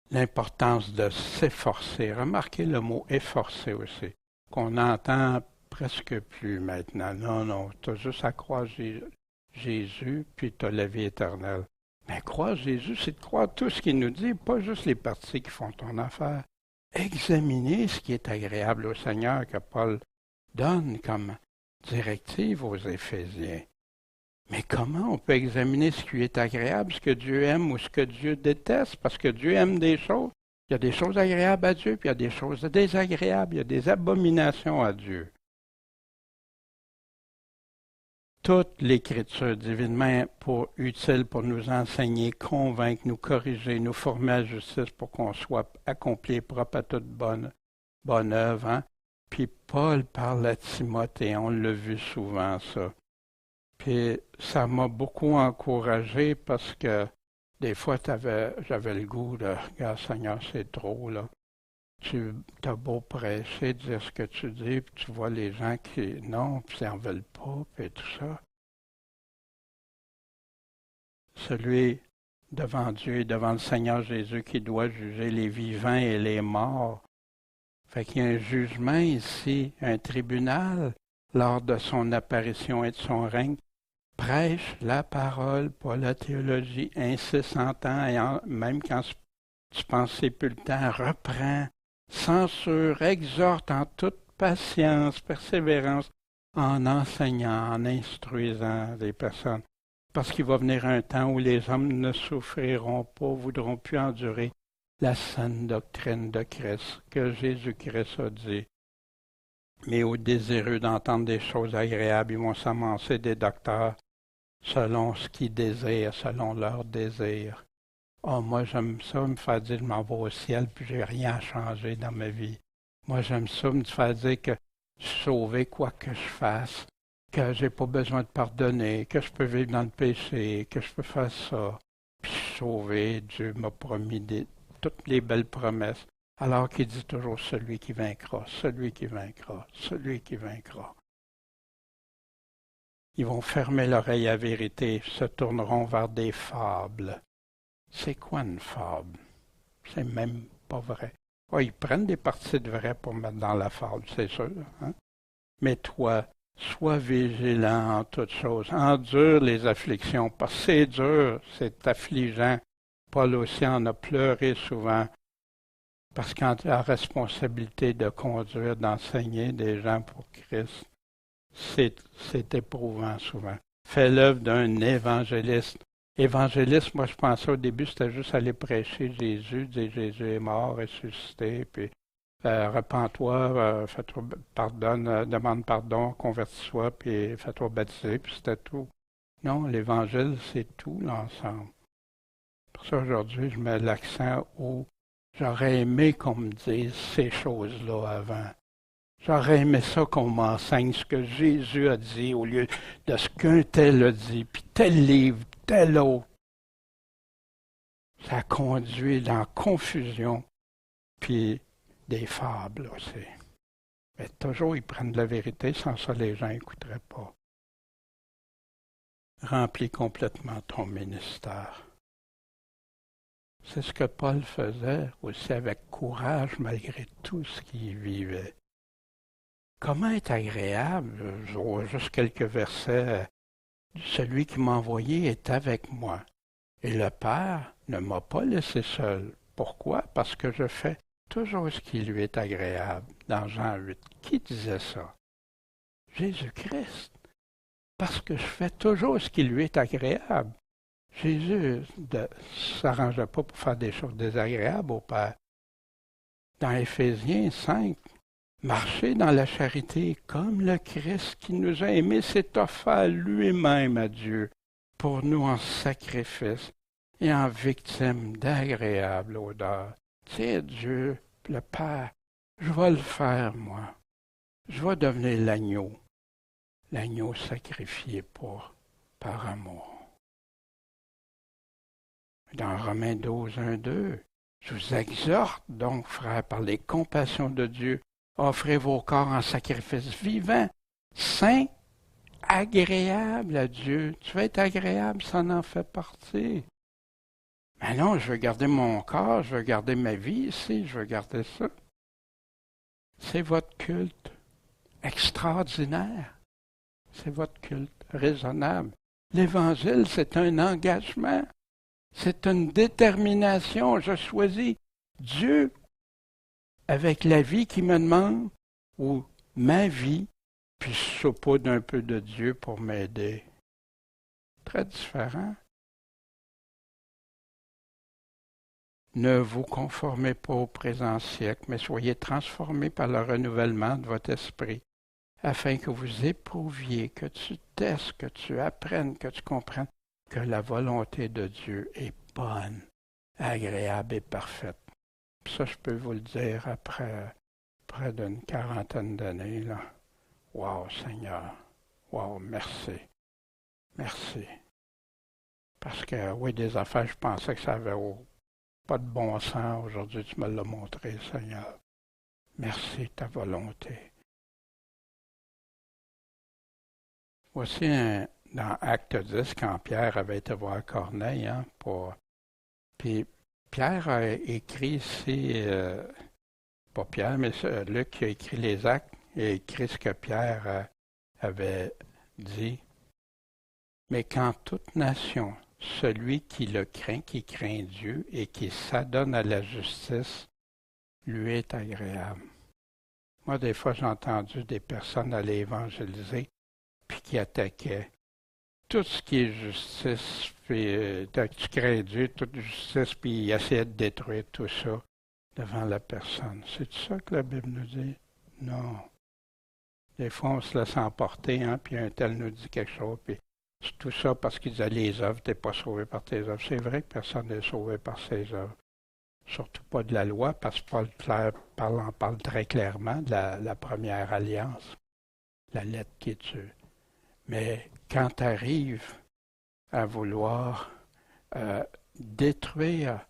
L'importance de s'efforcer. Remarquez le mot efforcer aussi, qu'on entend presque plus maintenant. Non, tu as juste à croire Jésus, puis tu as la vie éternelle. Mais croire Jésus, c'est de croire tout ce qu'il nous dit, pas juste les parties qui font ton affaire. Examiner ce qui est agréable au Seigneur que Paul donne comme directive aux Éphésiens. Mais comment on peut examiner ce qui est agréable, ce que Dieu aime ou ce que Dieu déteste? Parce que Dieu aime des choses. Il y a des choses agréables à Dieu, puis il y a des choses désagréables. Il y a des abominations à Dieu. Toute l'Écriture divinement utile pour nous enseigner, convaincre, nous corriger, nous former à la justice pour qu'on soit accompli et propre à toute bonne œuvre. Puis Paul parle à Timothée, on l'a vu souvent ça. Puis ça m'a beaucoup encouragé parce que des fois j'avais le goût de « Regarde Seigneur, c'est trop là. Tu as beau prêcher, dire ce que tu dis, puis tu vois les gens qui, non, puis ils n'en veulent pas, puis tout ça. » Celui devant Dieu et devant le Seigneur Jésus qui doit juger les vivants et les morts. Fait qu'il y a un jugement ici, un tribunal. lors de son apparition et de son règne. Prêche la parole, pas la théologie, insiste en temps, et même quand tu penses que c'est plus le temps, reprends, censure, exhorte en toute patience, persévérance, en enseignant, en instruisant les personnes. Parce qu'il va venir un temps où les hommes ne souffriront pas, voudront plus endurer la saine doctrine de Christ, que Jésus-Christ a dit. Mais aux désireux d'entendre des choses agréables, ils vont s'amancer des docteurs selon ce qu'ils désirent, selon leur désir. Oh, moi, j'aime ça, me faire dire que je m'en vais au ciel, puis j'ai rien à changer dans ma vie. Moi, j'aime ça, me faire dire que je suis sauvé quoi que je fasse, que j'ai pas besoin de pardonner, que je peux vivre dans le péché, que je peux faire ça. Puis je suis sauvé, Dieu m'a promis toutes les belles promesses, alors qu'il dit toujours celui qui vaincra, celui qui vaincra, celui qui vaincra. Ils vont fermer l'oreille à la vérité, se tourneront vers des fables. C'est quoi une fable? C'est même pas vrai. Oh, ils prennent des parties de vrai pour mettre dans la fable, c'est sûr. Hein? Mais toi, sois vigilant en toutes choses. Endure les afflictions, parce que c'est dur, c'est affligeant. Paul aussi en a pleuré souvent, parce qu'il a la responsabilité de conduire, d'enseigner des gens pour Christ. C'est éprouvant souvent. Fais l'œuvre d'un évangéliste. Évangéliste, moi je pensais au début, c'était juste aller prêcher Jésus, dire Jésus est mort, ressuscité, puis repens-toi, fais-toi pardonne, demande pardon, convertis-toi, puis fais-toi baptiser, puis c'était tout. Non, l'évangile, c'est tout l'ensemble. Pour ça, aujourd'hui, je mets l'accent où j'aurais aimé qu'on me dise ces choses-là avant. J'aurais aimé ça qu'on m'enseigne ce que Jésus a dit au lieu de ce qu'un tel a dit, puis tel livre, tel autre. Ça conduit dans confusion, puis des fables aussi. Mais toujours, ils prennent la vérité, sans ça, les gens n'écouteraient pas. Remplis complètement ton ministère. C'est ce que Paul faisait aussi avec courage, malgré tout ce qu'il vivait. Comment être agréable? Je vois juste quelques versets. Celui qui m'a envoyé est avec moi. Et le Père ne m'a pas laissé seul. Pourquoi? Parce que je fais toujours ce qui lui est agréable. Dans Jean 8. Qui disait ça? Jésus-Christ. Parce que je fais toujours ce qui lui est agréable. Jésus ne s'arrangeait pas pour faire des choses désagréables au Père. Dans Éphésiens 5, marchez dans la charité comme le Christ qui nous a aimés s'est offert lui-même à Dieu pour nous en sacrifice et en victime d'agréable odeur. C'est Dieu, le Père, je vais le faire, moi. Je vais devenir l'agneau sacrifié par amour. Dans Romains 12, 1, 2, je vous exhorte donc, frères, par les compassions de Dieu, offrez vos corps en sacrifice vivant, saint, agréable à Dieu. Tu veux être agréable, ça en fait partie. Mais non, je veux garder mon corps, je veux garder ma vie ici, je veux garder ça. C'est votre culte extraordinaire. C'est votre culte raisonnable. L'Évangile, c'est un engagement. C'est une détermination. Je choisis Dieu avec la vie qui me demande ou ma vie, puis je saupoudre un peu de Dieu pour m'aider. Très différent. Ne vous conformez pas au présent siècle, mais soyez transformés par le renouvellement de votre esprit, afin que vous éprouviez, que tu testes, que tu apprennes, que tu comprennes que la volonté de Dieu est bonne, agréable et parfaite. Puis ça, je peux vous le dire après près d'une quarantaine d'années, là. Wow, Seigneur. Wow, merci. Merci. Parce que, oui, des affaires, je pensais que ça avait pas de bon sens. Aujourd'hui, tu me l'as montré, Seigneur. Merci, ta volonté. Voici dans Acte 10, quand Pierre avait été voir Corneille, puis Pierre a écrit ici, pas Pierre, mais Luc qui a écrit les Actes, il a écrit ce que Pierre avait dit, mais qu'en toute nation, celui qui le craint, qui craint Dieu et qui s'adonne à la justice, lui est agréable. Moi, des fois, j'ai entendu des personnes aller évangéliser, puis qui attaquaient tout ce qui est justice, puis tu crains Dieu, toute justice, puis ils essayaient de détruire tout ça devant la personne. C'est ça que la Bible nous dit? Non. Des fois, on se laisse emporter, hein, puis un tel nous dit quelque chose, puis c'est tout ça parce qu'il disait les œuvres, t'es pas sauvé par tes œuvres. C'est vrai que personne n'est sauvé par ses œuvres. Surtout pas de la loi, parce que Paul en parle très clairement de la première alliance, la lettre qui tue. Mais quand tu arrives à vouloir détruire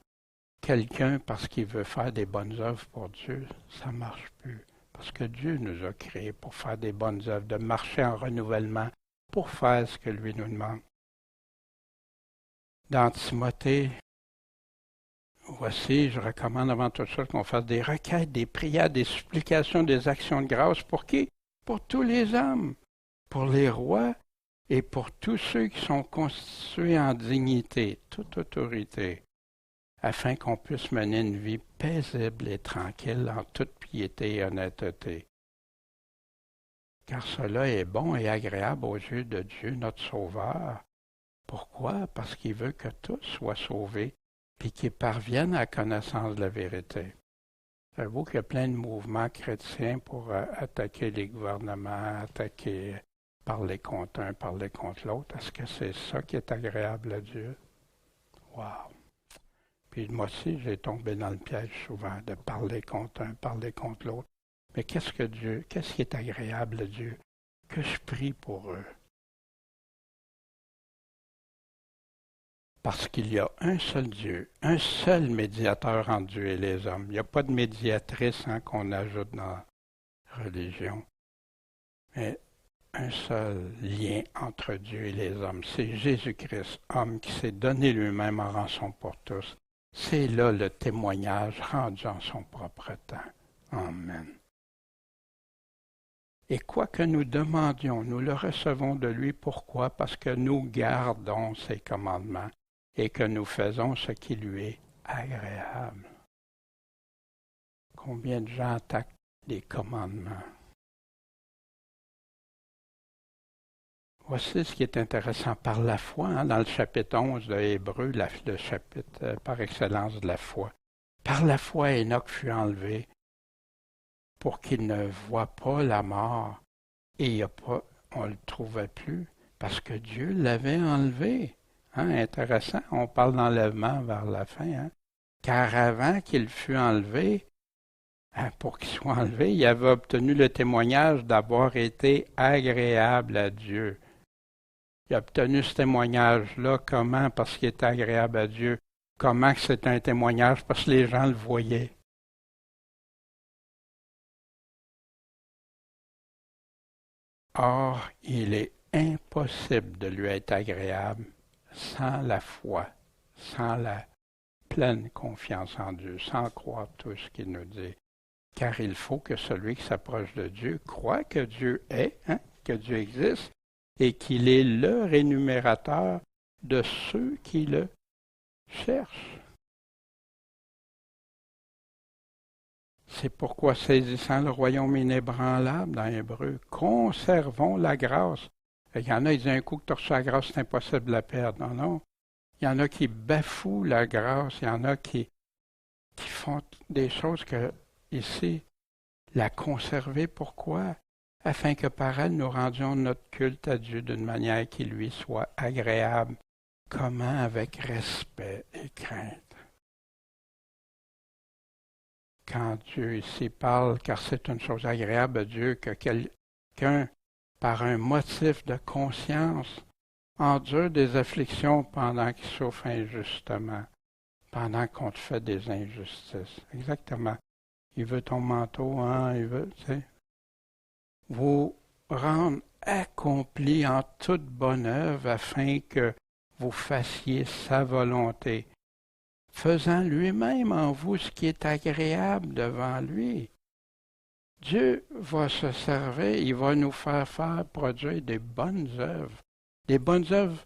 quelqu'un parce qu'il veut faire des bonnes œuvres pour Dieu, ça ne marche plus. Parce que Dieu nous a créés pour faire des bonnes œuvres, de marcher en renouvellement, pour faire ce que lui nous demande. Dans Timothée, voici, je recommande avant toute chose qu'on fasse des requêtes, des prières, des supplications, des actions de grâce. Pour qui? Pour tous les hommes, pour les rois et pour tous ceux qui sont constitués en dignité, toute autorité, afin qu'on puisse mener une vie paisible et tranquille en toute piété et honnêteté. Car cela est bon et agréable aux yeux de Dieu, notre Sauveur. Pourquoi? Parce qu'il veut que tous soient sauvés puis qu'ils parviennent à la connaissance de la vérité. Savez-vous qu'il y a plein de mouvements chrétiens pour attaquer les gouvernements, parler contre un, parler contre l'autre. Est-ce que c'est ça qui est agréable à Dieu? Wow! Puis moi aussi, j'ai tombé dans le piège souvent de parler contre un, parler contre l'autre. Mais qu'est-ce qui est agréable à Dieu? Que je prie pour eux. Parce qu'il y a un seul Dieu, un seul médiateur entre Dieu et les hommes. Il n'y a pas de médiatrice qu'on ajoute dans la religion. Mais un seul lien entre Dieu et les hommes. C'est Jésus-Christ, homme qui s'est donné lui-même en rançon pour tous. C'est là le témoignage rendu en son propre temps. Amen. Et quoi que nous demandions, nous le recevons de lui. Pourquoi? Parce que nous gardons ses commandements et que nous faisons ce qui lui est agréable. Combien de gens attaquent les commandements? Voici ce qui est intéressant par la foi, dans le chapitre 11 de Hébreux, le chapitre par excellence de la foi. Par la foi, Enoch fut enlevé pour qu'il ne voie pas la mort. Et on ne le trouvait plus parce que Dieu l'avait enlevé. Intéressant, on parle d'enlèvement vers la fin. Car avant qu'il fût enlevé, pour qu'il soit enlevé, il avait obtenu le témoignage d'avoir été agréable à Dieu. Il a obtenu ce témoignage-là, comment? Parce qu'il était agréable à Dieu. Comment que c'est un témoignage? Parce que les gens le voyaient. Or, il est impossible de lui être agréable sans la foi, sans la pleine confiance en Dieu, sans croire tout ce qu'il nous dit. Car il faut que celui qui s'approche de Dieu croit que Dieu est, que Dieu existe, et qu'il est le rémunérateur de ceux qui le cherchent. C'est pourquoi, saisissant le royaume inébranlable dans Hébreu, conservons la grâce. Il y en a, ils disent un coup que tu as reçu la grâce, c'est impossible de la perdre. Non, non. Il y en a qui bafouent la grâce. Il y en a qui font des choses que, ici, la conserver, pourquoi? Afin que par elle, nous rendions notre culte à Dieu d'une manière qui lui soit agréable. Comment? Avec respect et crainte. Quand Dieu ici parle, car c'est une chose agréable à Dieu que quelqu'un, par un motif de conscience, endure des afflictions pendant qu'il souffre injustement, pendant qu'on te fait des injustices. Exactement. Il veut ton manteau, il veut, tu sais. Vous rendre accompli en toute bonne œuvre afin que vous fassiez sa volonté, faisant lui-même en vous ce qui est agréable devant lui. Dieu va se servir, il va nous faire produire des bonnes œuvres. Des bonnes œuvres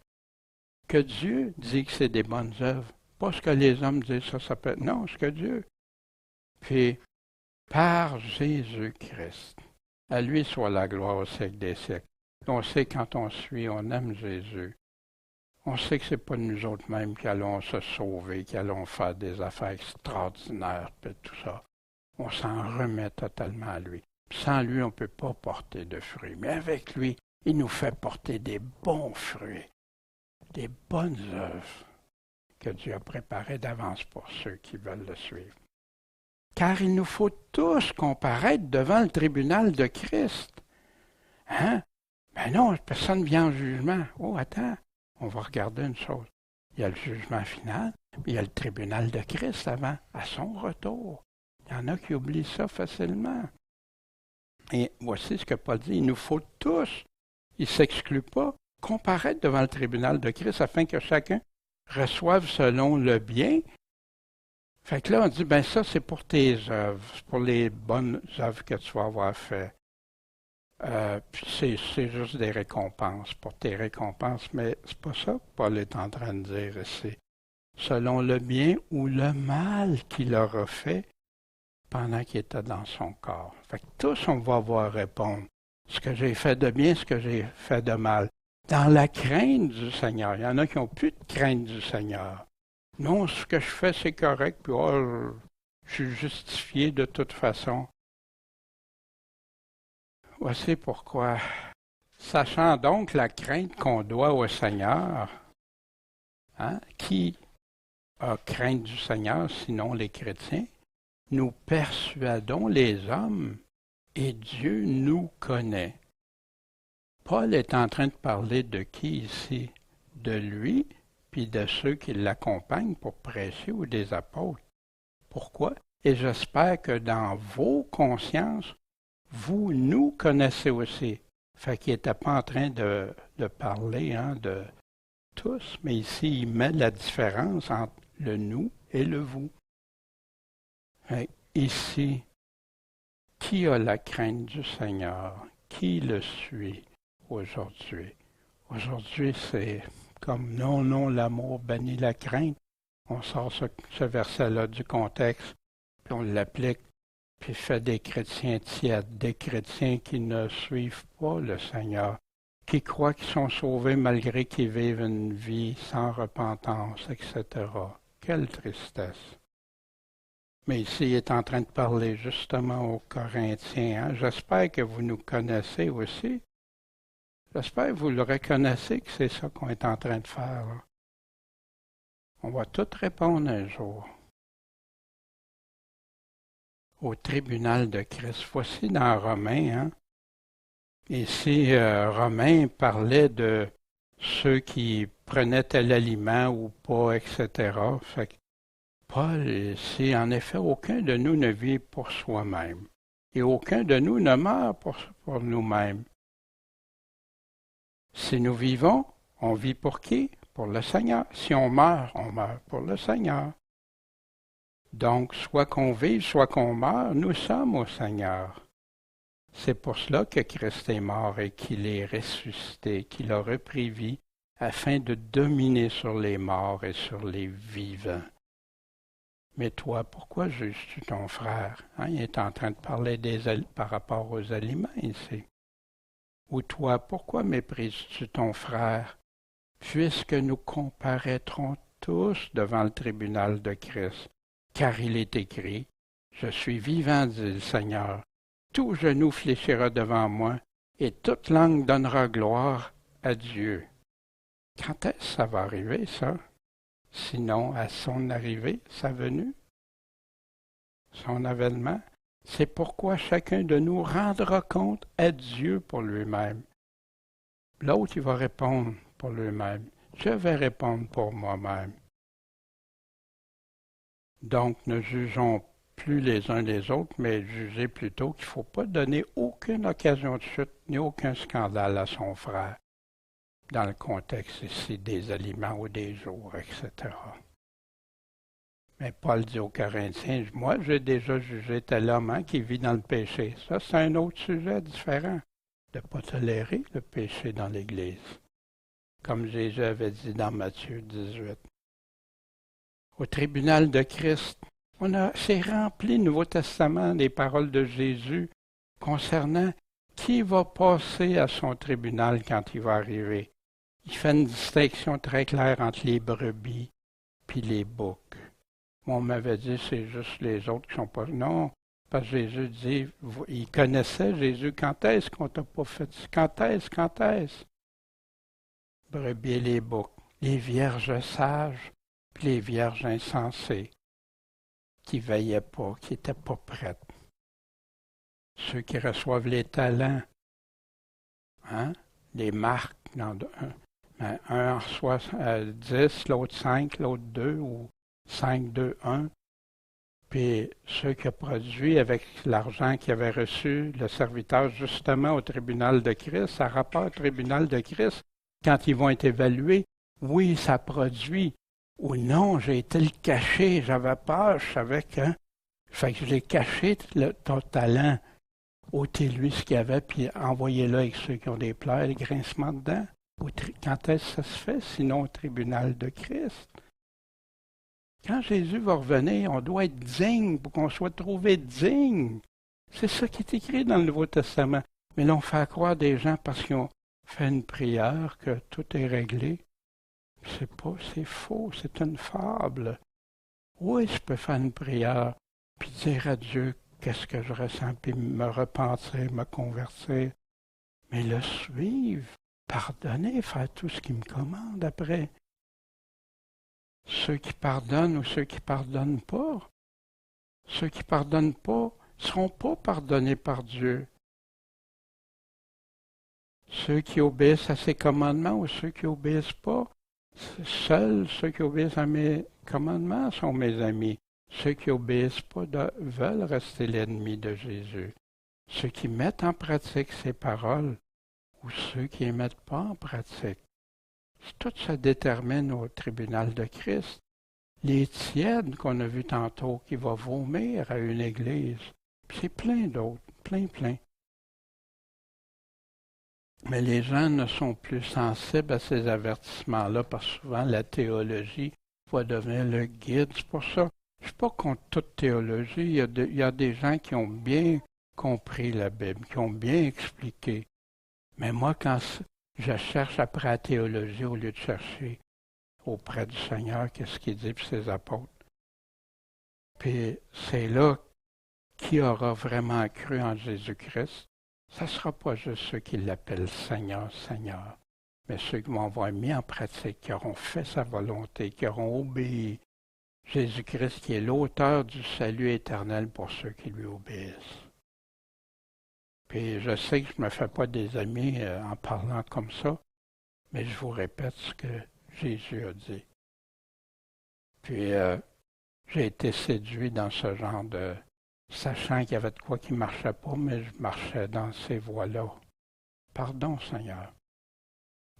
que Dieu dit que c'est des bonnes œuvres. Pas ce que les hommes disent, ça peut être. Non, ce que Dieu. Puis, par Jésus-Christ, à lui soit la gloire au siècle des siècles. On sait quand on suit, on aime Jésus. On sait que ce n'est pas nous autres mêmes qui allons se sauver, qui allons faire des affaires extraordinaires, puis tout ça. On s'en remet totalement à lui. Puis sans lui, on ne peut pas porter de fruits. Mais avec lui, il nous fait porter des bons fruits, des bonnes œuvres que Dieu a préparées d'avance pour ceux qui veulent le suivre. Car il nous faut tous comparaître devant le tribunal de Christ. Hein? Ben non, personne ne vient en jugement. Oh, attends, on va regarder une chose. Il y a le jugement final, mais il y a le tribunal de Christ avant, à son retour. Il y en a qui oublient ça facilement. Et voici ce que Paul dit, il nous faut tous, il ne s'exclut pas, comparaître devant le tribunal de Christ afin que chacun reçoive selon le bien. Fait que là, on dit, ben ça, c'est pour tes œuvres, c'est pour les bonnes œuvres que tu vas avoir faites. Puis c'est juste des récompenses, pour tes récompenses, mais c'est pas ça que Paul est en train de dire ici. Selon le bien ou le mal qu'il aura fait pendant qu'il était dans son corps. Fait que tous, on va avoir répondre. Ce que j'ai fait de bien, ce que j'ai fait de mal. Dans la crainte du Seigneur. Il y en a qui n'ont plus de crainte du Seigneur. Non, ce que je fais, c'est correct, puis oh, je suis justifié de toute façon. Voici pourquoi. Sachant donc la crainte qu'on doit au Seigneur, hein, qui a crainte du Seigneur, sinon les chrétiens, nous persuadons les hommes et Dieu nous connaît. Paul est en train de parler de qui ici? De lui, puis de ceux qui l'accompagnent pour prêcher ou des apôtres. Pourquoi? Et j'espère que dans vos consciences, vous nous connaissez aussi. Fait qu'il n'était pas en train de parler de tous, mais ici, il met la différence entre le nous et le vous. Fait ici, qui a la crainte du Seigneur? Qui le suit aujourd'hui? Aujourd'hui, c'est comme non, l'amour bannit la crainte. On sort ce verset-là du contexte, puis on l'applique, puis fait des chrétiens tièdes, des chrétiens qui ne suivent pas le Seigneur, qui croient qu'ils sont sauvés malgré qu'ils vivent une vie sans repentance, etc. Quelle tristesse! Mais ici, il est en train de parler justement aux Corinthiens. Hein? J'espère que vous nous connaissez aussi. J'espère que vous le reconnaissez que c'est ça qu'on est en train de faire. Là. On va tout répondre un jour. Au tribunal de Christ. Voici dans Romains. Hein? Ici, Romains parlait de ceux qui prenaient tel aliment ou pas, etc. Fait que Paul, ici, en effet, aucun de nous ne vit pour soi-même. Et aucun de nous ne meurt pour nous-mêmes. Si nous vivons, on vit pour qui? Pour le Seigneur. Si on meurt pour le Seigneur. Donc, soit qu'on vive, soit qu'on meure, nous sommes au Seigneur. C'est pour cela que Christ est mort et qu'il est ressuscité, qu'il a repris vie, afin de dominer sur les morts et sur les vivants. Mais toi, pourquoi juges-tu ton frère? Hein, il est en train de parler par rapport aux aliments ici. Ou toi, pourquoi méprises-tu ton frère? Puisque nous comparaîtrons tous devant le tribunal de Christ. Car il est écrit, « Je suis vivant, dit le Seigneur. Tout genou fléchira devant moi, et toute langue donnera gloire à Dieu. » Quand est-ce que ça va arriver, ça? Sinon, à son arrivée, sa venue, son avènement, c'est pourquoi chacun de nous rendra compte à Dieu pour lui-même. L'autre, il va répondre pour lui-même. Je vais répondre pour moi-même. Donc, ne jugeons plus les uns les autres, mais jugez plutôt qu'il ne faut pas donner aucune occasion de chute ni aucun scandale à son frère, dans le contexte ici des aliments ou des jours, etc. Mais Paul dit aux Corinthiens, moi j'ai déjà jugé tel homme qui vit dans le péché. Ça, c'est un autre sujet différent, de ne pas tolérer le péché dans l'Église. Comme Jésus avait dit dans Matthieu 18. Au tribunal de Christ, c'est rempli le Nouveau Testament des paroles de Jésus concernant qui va passer à son tribunal quand il va arriver. Il fait une distinction très claire entre les brebis et les boucs. Moi, on m'avait dit c'est juste les autres qui sont pas... Non, parce que Jésus dit, il connaissait Jésus, quand est-ce qu'on t'a pas fait ça? Quand est-ce? Brebis et les boucs, les vierges sages puis les vierges insensées, qui ne veillaient pas, qui n'étaient pas prêtes. Ceux qui reçoivent les talents, les marques, un reçoit 10, l'autre 5, l'autre 2, ou 5, 2, 1. Puis ceux qui ont produit avec l'argent qu'ils avaient reçu, le serviteur justement au tribunal de Christ, ça rapporte au tribunal de Christ, quand ils vont être évalués, oui, ça produit, ou non, j'ai été le cacher, j'avais peur, je savais que... Fait que je l'ai caché, ton talent. ôtez-lui ce qu'il y avait, puis envoyez-le avec ceux qui ont des pleurs et des grincements de dents. Quand est-ce que ça se fait, sinon au tribunal de Christ? Quand Jésus va revenir, on doit être digne pour qu'on soit trouvé digne. C'est ça qui est écrit dans le Nouveau Testament. Mais là, on fait croire des gens parce qu'ils ont fait une prière que tout est réglé. C'est faux, c'est une fable. Oui, je peux faire une prière, puis dire à Dieu qu'est-ce que je ressens, puis me repentir, me convertir. Mais le suivre, pardonner, faire tout ce qu'il me commande après. Ceux qui pardonnent ou ceux qui ne pardonnent pas. Ceux qui ne pardonnent pas ne seront pas pardonnés par Dieu. Ceux qui obéissent à ses commandements ou ceux qui n'obéissent pas, seuls ceux qui obéissent à mes commandements sont mes amis. Ceux qui n'obéissent pas veulent rester l'ennemi de Jésus. Ceux qui mettent en pratique ses paroles ou ceux qui ne les mettent pas en pratique. Tout ça détermine au tribunal de Christ. Les tièdes qu'on a vus tantôt qui vont vomir à une église. Puis c'est plein d'autres, plein. Mais les gens ne sont plus sensibles à ces avertissements-là parce que souvent la théologie va devenir le guide. C'est pour ça, je ne suis pas contre toute théologie. Il y a des gens qui ont bien compris la Bible, qui ont bien expliqué. Mais moi, quand je cherche après la théologie au lieu de chercher auprès du Seigneur, qu'est-ce qu'il dit pour ses apôtres. Puis c'est là qui aura vraiment cru en Jésus-Christ. Ça ne sera pas juste ceux qui l'appellent Seigneur, Seigneur, mais ceux qui vont avoir mis en pratique, qui auront fait sa volonté, qui auront obéi. Jésus-Christ qui est l'auteur du salut éternel pour ceux qui lui obéissent. Puis je sais que je ne me fais pas des amis en parlant comme ça, mais je vous répète ce que Jésus a dit. Puis j'ai été séduit dans ce genre de... sachant qu'il y avait de quoi qui ne marchait pas, mais je marchais dans ces voies-là. Pardon, Seigneur.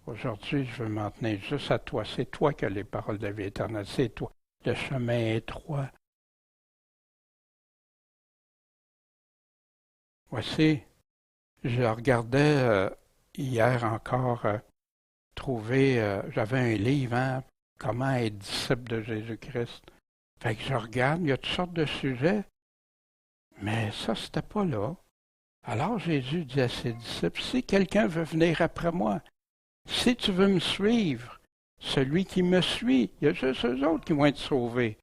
Aujourd'hui, je veux m'en tenir juste à toi. C'est toi qui as les paroles de la vie éternelle. C'est toi. Le chemin étroit. Voici, je regardais hier encore j'avais un livre, Comment être disciple de Jésus-Christ. Fait que je regarde, il y a toutes sortes de sujets, mais ça, c'était pas là. Alors Jésus dit à ses disciples, si quelqu'un veut venir après moi, si tu veux me suivre, celui qui me suit, il y a juste eux autres qui vont être sauvés.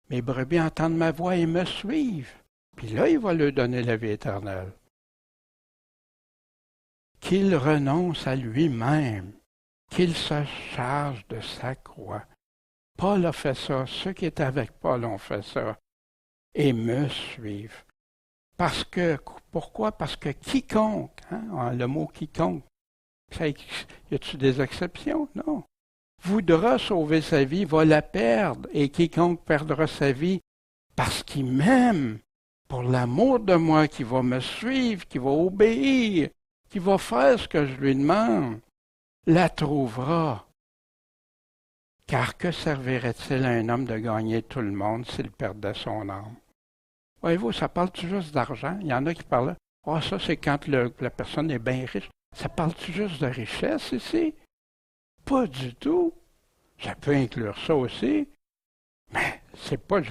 Mes brebis entendent ma voix et me suivent. Puis là, il va leur donner la vie éternelle. Qu'il renonce à lui-même, qu'il se charge de sa croix. Paul a fait ça, ceux qui étaient avec Paul ont fait ça, et me suivent. Pourquoi? Parce que quiconque, le mot quiconque, y a-t-il des exceptions? Non. Voudra sauver sa vie, va la perdre, et quiconque perdra sa vie parce qu'il m'aime, pour l'amour de moi, qui va me suivre, qui va obéir, qui va faire ce que je lui demande, la trouvera. Car que servirait-il à un homme de gagner tout le monde s'il perdait son âme? Voyez-vous, ça parle-tu juste d'argent? Il y en a qui parlent, ah, ça c'est quand la personne est bien riche. Ça parle-tu juste de richesse ici? Pas du tout. Ça peut inclure ça aussi. Mais c'est pas...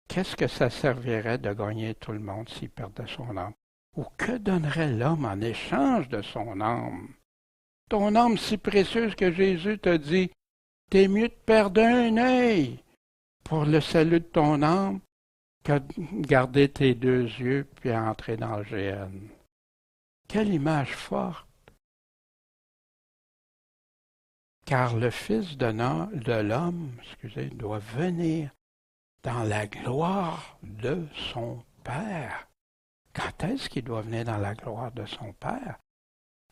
Qu'est-ce que ça servirait de gagner tout le monde s'il perdait son âme? Ou que donnerait l'homme en échange de son âme? Ton âme si précieuse que Jésus te dit, t'es mieux de perdre un œil pour le salut de ton âme que de garder tes deux yeux puis entrer dans le GN. Quelle image forte! Car le Fils de l'homme, doit venir dans la gloire de son Père. Quand est-ce qu'il doit venir dans la gloire de son Père?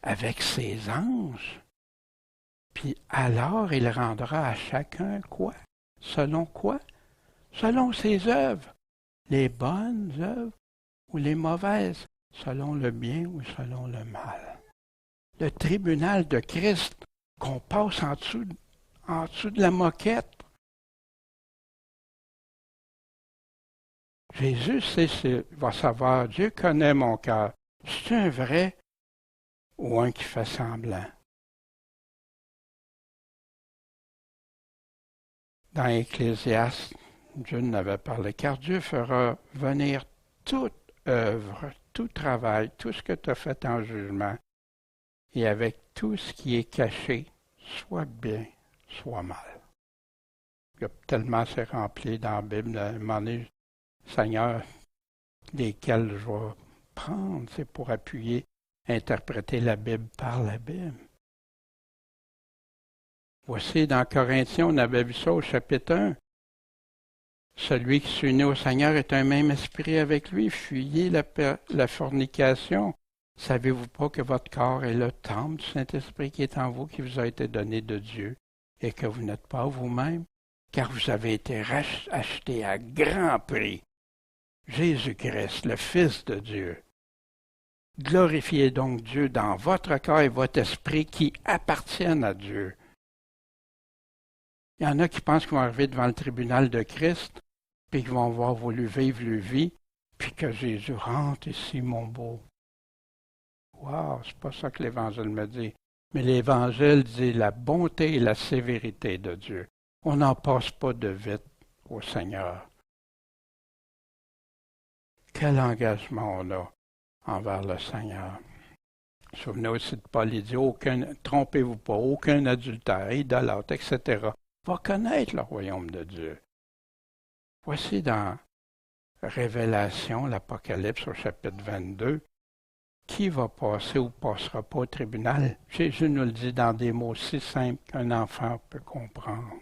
Avec ses anges. Puis alors il rendra à chacun quoi? Selon quoi? Selon ses œuvres. Les bonnes œuvres ou les mauvaises, selon le bien ou selon le mal. Le tribunal de Christ qu'on passe en dessous de la moquette. Jésus va savoir, Dieu connaît mon cœur. C'est un vrai ou un qui fait semblant? Dans Ecclésiaste, Dieu n'avait parlé, car Dieu fera venir toute œuvre, tout travail, tout ce que tu as fait en jugement, et avec tout ce qui est caché, soit bien, soit mal. Il y a tellement c'est rempli dans la Bible, à un moment donné, Seigneur, lesquels je vais prendre, c'est pour appuyer, interpréter la Bible par la Bible. Voici, dans Corinthiens, on avait vu ça au chapitre 1. Celui qui s'unit au Seigneur est un même esprit avec lui. Fuyez la fornication. Savez-vous pas que votre corps est le temple du Saint-Esprit qui est en vous, qui vous a été donné de Dieu, et que vous n'êtes pas vous-même, car vous avez été achetés à grand prix. Jésus-Christ, le Fils de Dieu. Glorifiez donc Dieu dans votre corps et votre esprit qui appartiennent à Dieu. Il y en a qui pensent qu'ils vont arriver devant le tribunal de Christ, puis qu'ils vont avoir voulu vivre leur vie, puis que Jésus rentre ici, mon beau. Wow, c'est pas ça que l'Évangile me dit. Mais l'Évangile dit la bonté et la sévérité de Dieu. On n'en passe pas de vite au Seigneur. Quel engagement on a envers le Seigneur. Souvenez aussi de Paul, il dit, trompez-vous pas, aucun adultère, idolâtre, etc., va connaître le royaume de Dieu. Voici dans Révélation, l'Apocalypse au chapitre 22, qui va passer ou passera pas au tribunal. Jésus nous le dit dans des mots si simples qu'un enfant peut comprendre.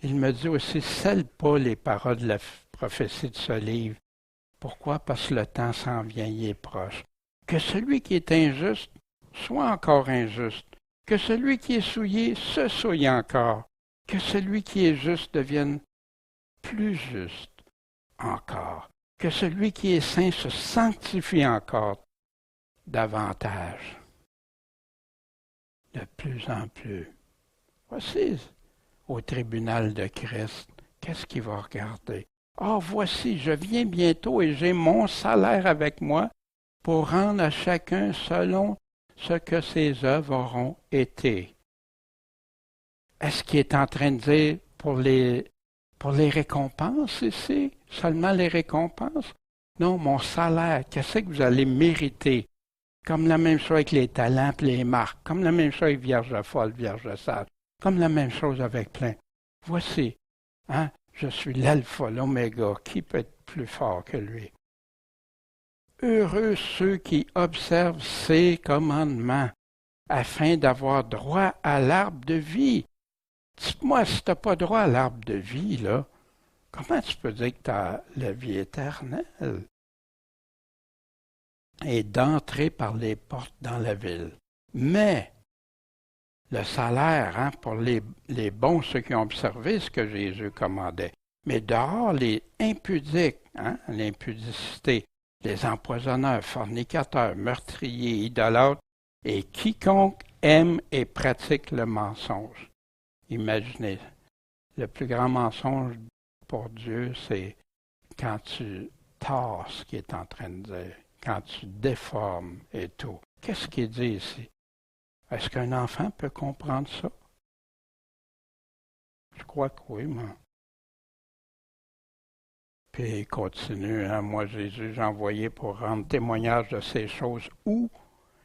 Il me dit aussi, scelle pas les paroles de la prophétie de ce livre. Pourquoi? Parce que le temps s'en vient, il est proche. Que celui qui est injuste soit encore injuste. Que celui qui est souillé se souille encore. Que celui qui est juste devienne plus juste encore. Que celui qui est saint se sanctifie encore davantage. De plus en plus. Voici au tribunal de Christ, qu'est-ce qu'il va regarder? Ah, voici, je viens bientôt et j'ai mon salaire avec moi pour rendre à chacun selon ce que ses œuvres auront été. Est-ce qu'il est en train de dire pour les récompenses ici? Seulement les récompenses? Non, mon salaire, qu'est-ce que vous allez mériter? Comme la même chose avec les talents et les marques, comme la même chose avec Vierge folle, Vierge sage, comme la même chose avec plein. Voici, je suis l'alpha, l'oméga, qui peut être plus fort que lui? Heureux ceux qui observent ses commandements, afin d'avoir droit à l'arbre de vie. Dites-moi, si tu n'as pas droit à l'arbre de vie, là, comment tu peux dire que tu as la vie éternelle? Et d'entrer par les portes dans la ville. Mais le salaire, pour les bons, ceux qui ont observé ce que Jésus commandait. Mais dehors, les impudiques, l'impudicité, les empoisonneurs, fornicateurs, meurtriers, idolâtres, et quiconque aime et pratique le mensonge. Imaginez, le plus grand mensonge pour Dieu, c'est quand tu tords ce qu'il est en train de dire, quand tu déformes et tout. Qu'est-ce qu'il dit ici? Est-ce qu'un enfant peut comprendre ça? Je crois que oui, moi. Puis il continue, hein, moi Jésus, j'ai envoyé pour rendre témoignage de ces choses. Où?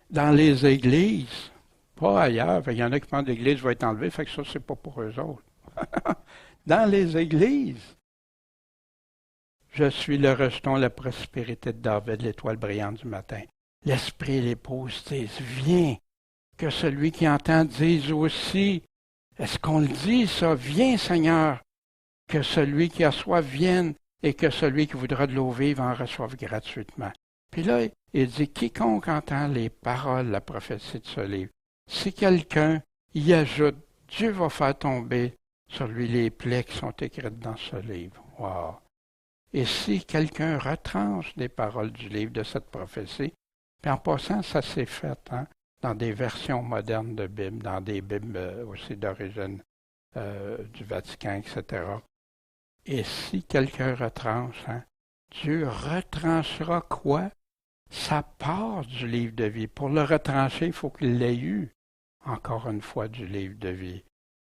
Dans les églises. Pas ailleurs. Il y en a qui pensent que l'église va être enlevée, fait que ça, c'est pas pour eux autres. Dans les églises. Je suis le rejeton, la prospérité de David, l'étoile brillante du matin. L'esprit et l'épouse disent, viens. Que celui qui entend dise aussi, est-ce qu'on le dit ça? Viens Seigneur. Que celui qui a soif vienne et que celui qui voudra de l'eau vive en reçoive gratuitement. Puis là, il dit, quiconque entend les paroles, la prophétie de ce livre, si quelqu'un y ajoute, Dieu va faire tomber sur lui les plaies qui sont écrites dans ce livre. Wow! Et si quelqu'un retranche des paroles du livre de cette prophétie, puis en passant, ça s'est fait dans des versions modernes de Bible, dans des Bibles aussi d'origine du Vatican, etc. Et si quelqu'un retranche, Dieu retranchera quoi? Sa part du livre de vie. Pour le retrancher, il faut qu'il l'ait eu, encore une fois, du livre de vie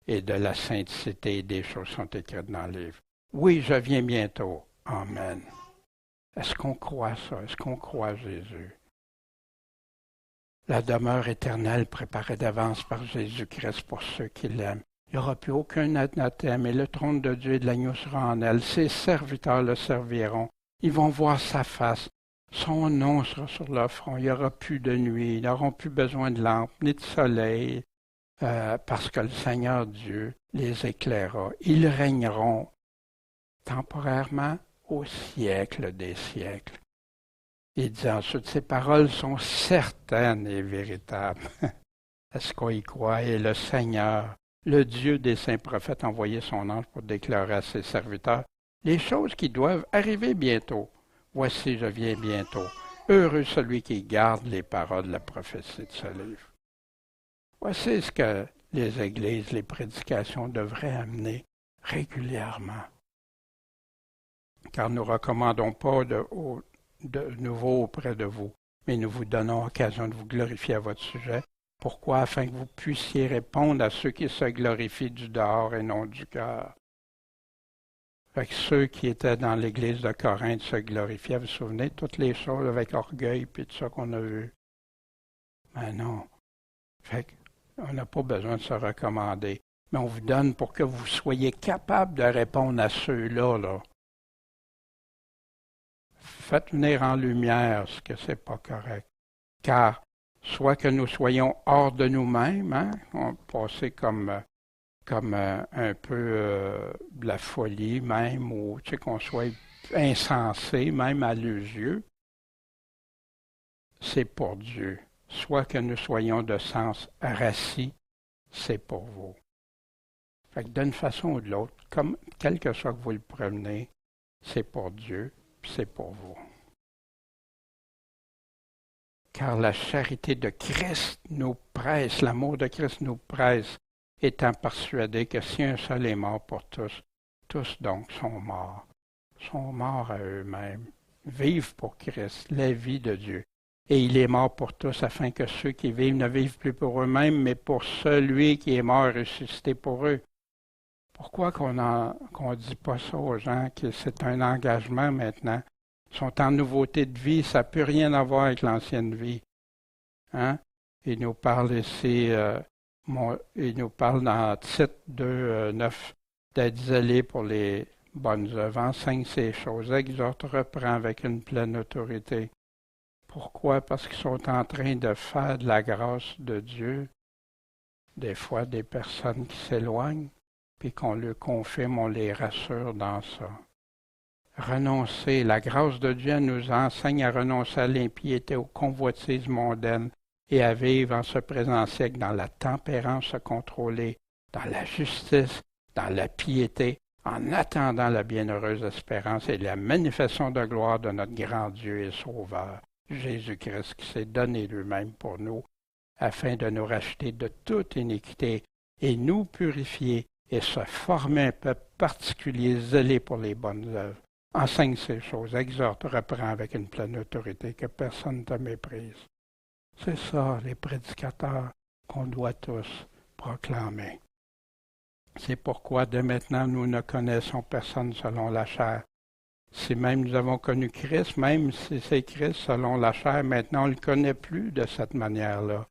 et de la sainteté des choses qui sont écrites dans le livre. Oui, je viens bientôt. Amen. Est-ce qu'on croit ça? Est-ce qu'on croit Jésus? La demeure éternelle préparée d'avance par Jésus-Christ pour ceux qui l'aiment. Il n'y aura plus aucun anathème et le trône de Dieu et de l'agneau sera en elle. Ses serviteurs le serviront. Ils vont voir sa face. Son nom sera sur leur front. Il n'y aura plus de nuit. Ils n'auront plus besoin de lampe ni de soleil parce que le Seigneur Dieu les éclairera. Ils régneront temporairement au siècle des siècles. Il dit ensuite, ces paroles sont certaines et véritables. Est-ce qu'on y croit? Et le Seigneur, le Dieu des saints prophètes, a envoyé son ange pour déclarer à ses serviteurs les choses qui doivent arriver bientôt. Voici, je viens bientôt. Heureux celui qui garde les paroles de la prophétie de ce livre. Voici ce que les églises, les prédications devraient amener régulièrement. Car nous ne recommandons pas de nouveau auprès de vous, mais nous vous donnons occasion de vous glorifier à votre sujet. Pourquoi? Afin que vous puissiez répondre à ceux qui se glorifient du dehors et non du cœur. Fait que ceux qui étaient dans l'église de Corinthe se glorifiaient, vous vous souvenez, toutes les choses avec orgueil et tout ça qu'on a vu. Mais non. Fait qu'on n'a pas besoin de se recommander. Mais on vous donne pour que vous soyez capables de répondre à ceux-là, là. Faites venir en lumière ce que c'est pas correct. Car, soit que nous soyons hors de nous-mêmes, on passait comme un peu de la folie même, ou qu'on soit insensé, même à leurs yeux, c'est pour Dieu. Soit que nous soyons de sens rassis, c'est pour vous. Fait que d'une façon ou de l'autre, comme quel que soit que vous le prenez, c'est pour Dieu, puis c'est pour vous. Car la charité de Christ nous presse, l'amour de Christ nous presse, étant persuadés que si un seul est mort pour tous, tous donc sont morts à eux-mêmes, vivent pour Christ, la vie de Dieu. Et il est mort pour tous, afin que ceux qui vivent ne vivent plus pour eux-mêmes, mais pour celui qui est mort et ressuscité pour eux. Pourquoi qu'on dit pas ça aux gens, que c'est un engagement maintenant? Ils sont en nouveauté de vie, ça n'a plus rien à voir avec l'ancienne vie. Il nous parle ici, il nous parle dans Tite 2, 9, d'être zélé pour les bonnes œuvres. Enseigne ces choses, exhorte, reprend avec une pleine autorité. Pourquoi? Parce qu'ils sont en train de faire de la grâce de Dieu, des fois des personnes qui s'éloignent, puis qu'on leur confirme, on les rassure dans ça. Renoncer, la grâce de Dieu nous enseigne à renoncer à l'impiété, aux convoitises mondaines et à vivre en ce présent siècle dans la tempérance contrôlée, dans la justice, dans la piété, en attendant la bienheureuse espérance et la manifestation de gloire de notre grand Dieu et Sauveur, Jésus-Christ, qui s'est donné lui-même pour nous, afin de nous racheter de toute iniquité et nous purifier et se former un peuple particulier zélé pour les bonnes œuvres. Enseigne ces choses, exhorte, reprend avec une pleine autorité, que personne ne te méprise. C'est ça, les prédicateurs qu'on doit tous proclamer. C'est pourquoi dès maintenant nous ne connaissons personne selon la chair. Si même nous avons connu Christ, même si c'est Christ selon la chair, maintenant on ne le connaît plus de cette manière-là.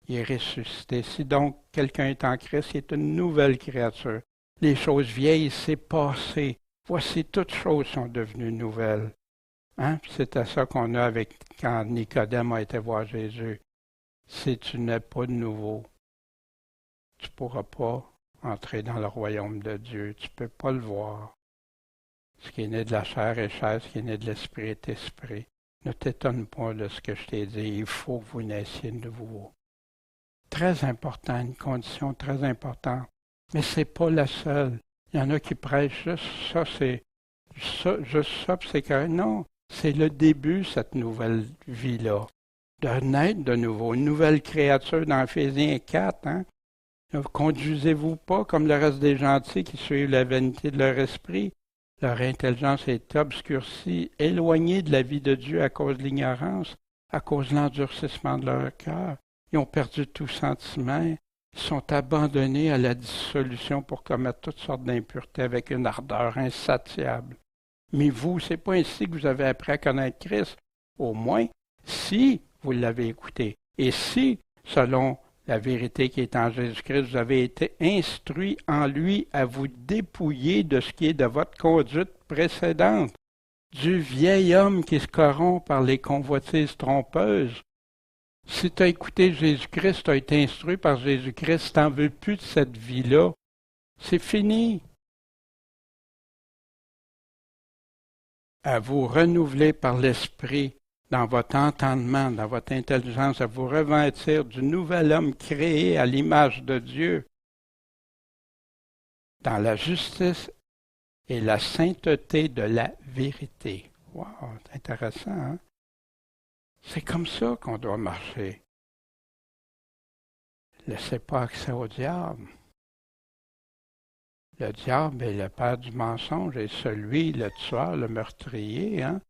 Il est ressuscité. Si donc quelqu'un est en Christ, il est une nouvelle créature. Les choses vieilles, c'est passé. Voici, toutes choses sont devenues nouvelles. Hein? C'était ça qu'on a avec quand Nicodème a été voir Jésus. Si tu n'es pas de nouveau, tu ne pourras pas entrer dans le royaume de Dieu. Tu ne peux pas le voir. Ce qui est né de la chair est chair, ce qui est né de l'esprit est esprit. Ne t'étonne pas de ce que je t'ai dit. Il faut que vous naissiez de nouveau. Très important, une condition très importante. Mais ce n'est pas la seule. Il y en a qui prêchent juste ça, puis c'est correct. Non, c'est le début, cette nouvelle vie-là. De naître de nouveau, une nouvelle créature dans Éphésiens 4. Hein? Ne conduisez-vous pas comme le reste des gentils qui suivent la vanité de leur esprit. Leur intelligence est obscurcie, éloignée de la vie de Dieu à cause de l'ignorance, à cause de l'endurcissement de leur cœur. Ils ont perdu tout sentiment. Ils sont abandonnés à la dissolution pour commettre toutes sortes d'impuretés avec une ardeur insatiable. Mais vous, c'est pas ainsi que vous avez appris à connaître Christ. Au moins, si vous l'avez écouté, et si, selon la vérité qui est en Jésus-Christ, vous avez été instruit en lui à vous dépouiller de ce qui est de votre conduite précédente, du vieil homme qui se corrompt par les convoitises trompeuses. Si tu as écouté Jésus-Christ, tu as été instruit par Jésus-Christ, tu n'en veux plus de cette vie-là. C'est fini. À vous renouveler par l'Esprit dans votre entendement, dans votre intelligence, à vous revêtir du nouvel homme créé à l'image de Dieu, dans la justice et la sainteté de la vérité. Wow, c'est intéressant, hein? C'est comme ça qu'on doit marcher. Laissez pas accès au diable. Le diable est le père du mensonge et celui, le tueur, le meurtrier, hein?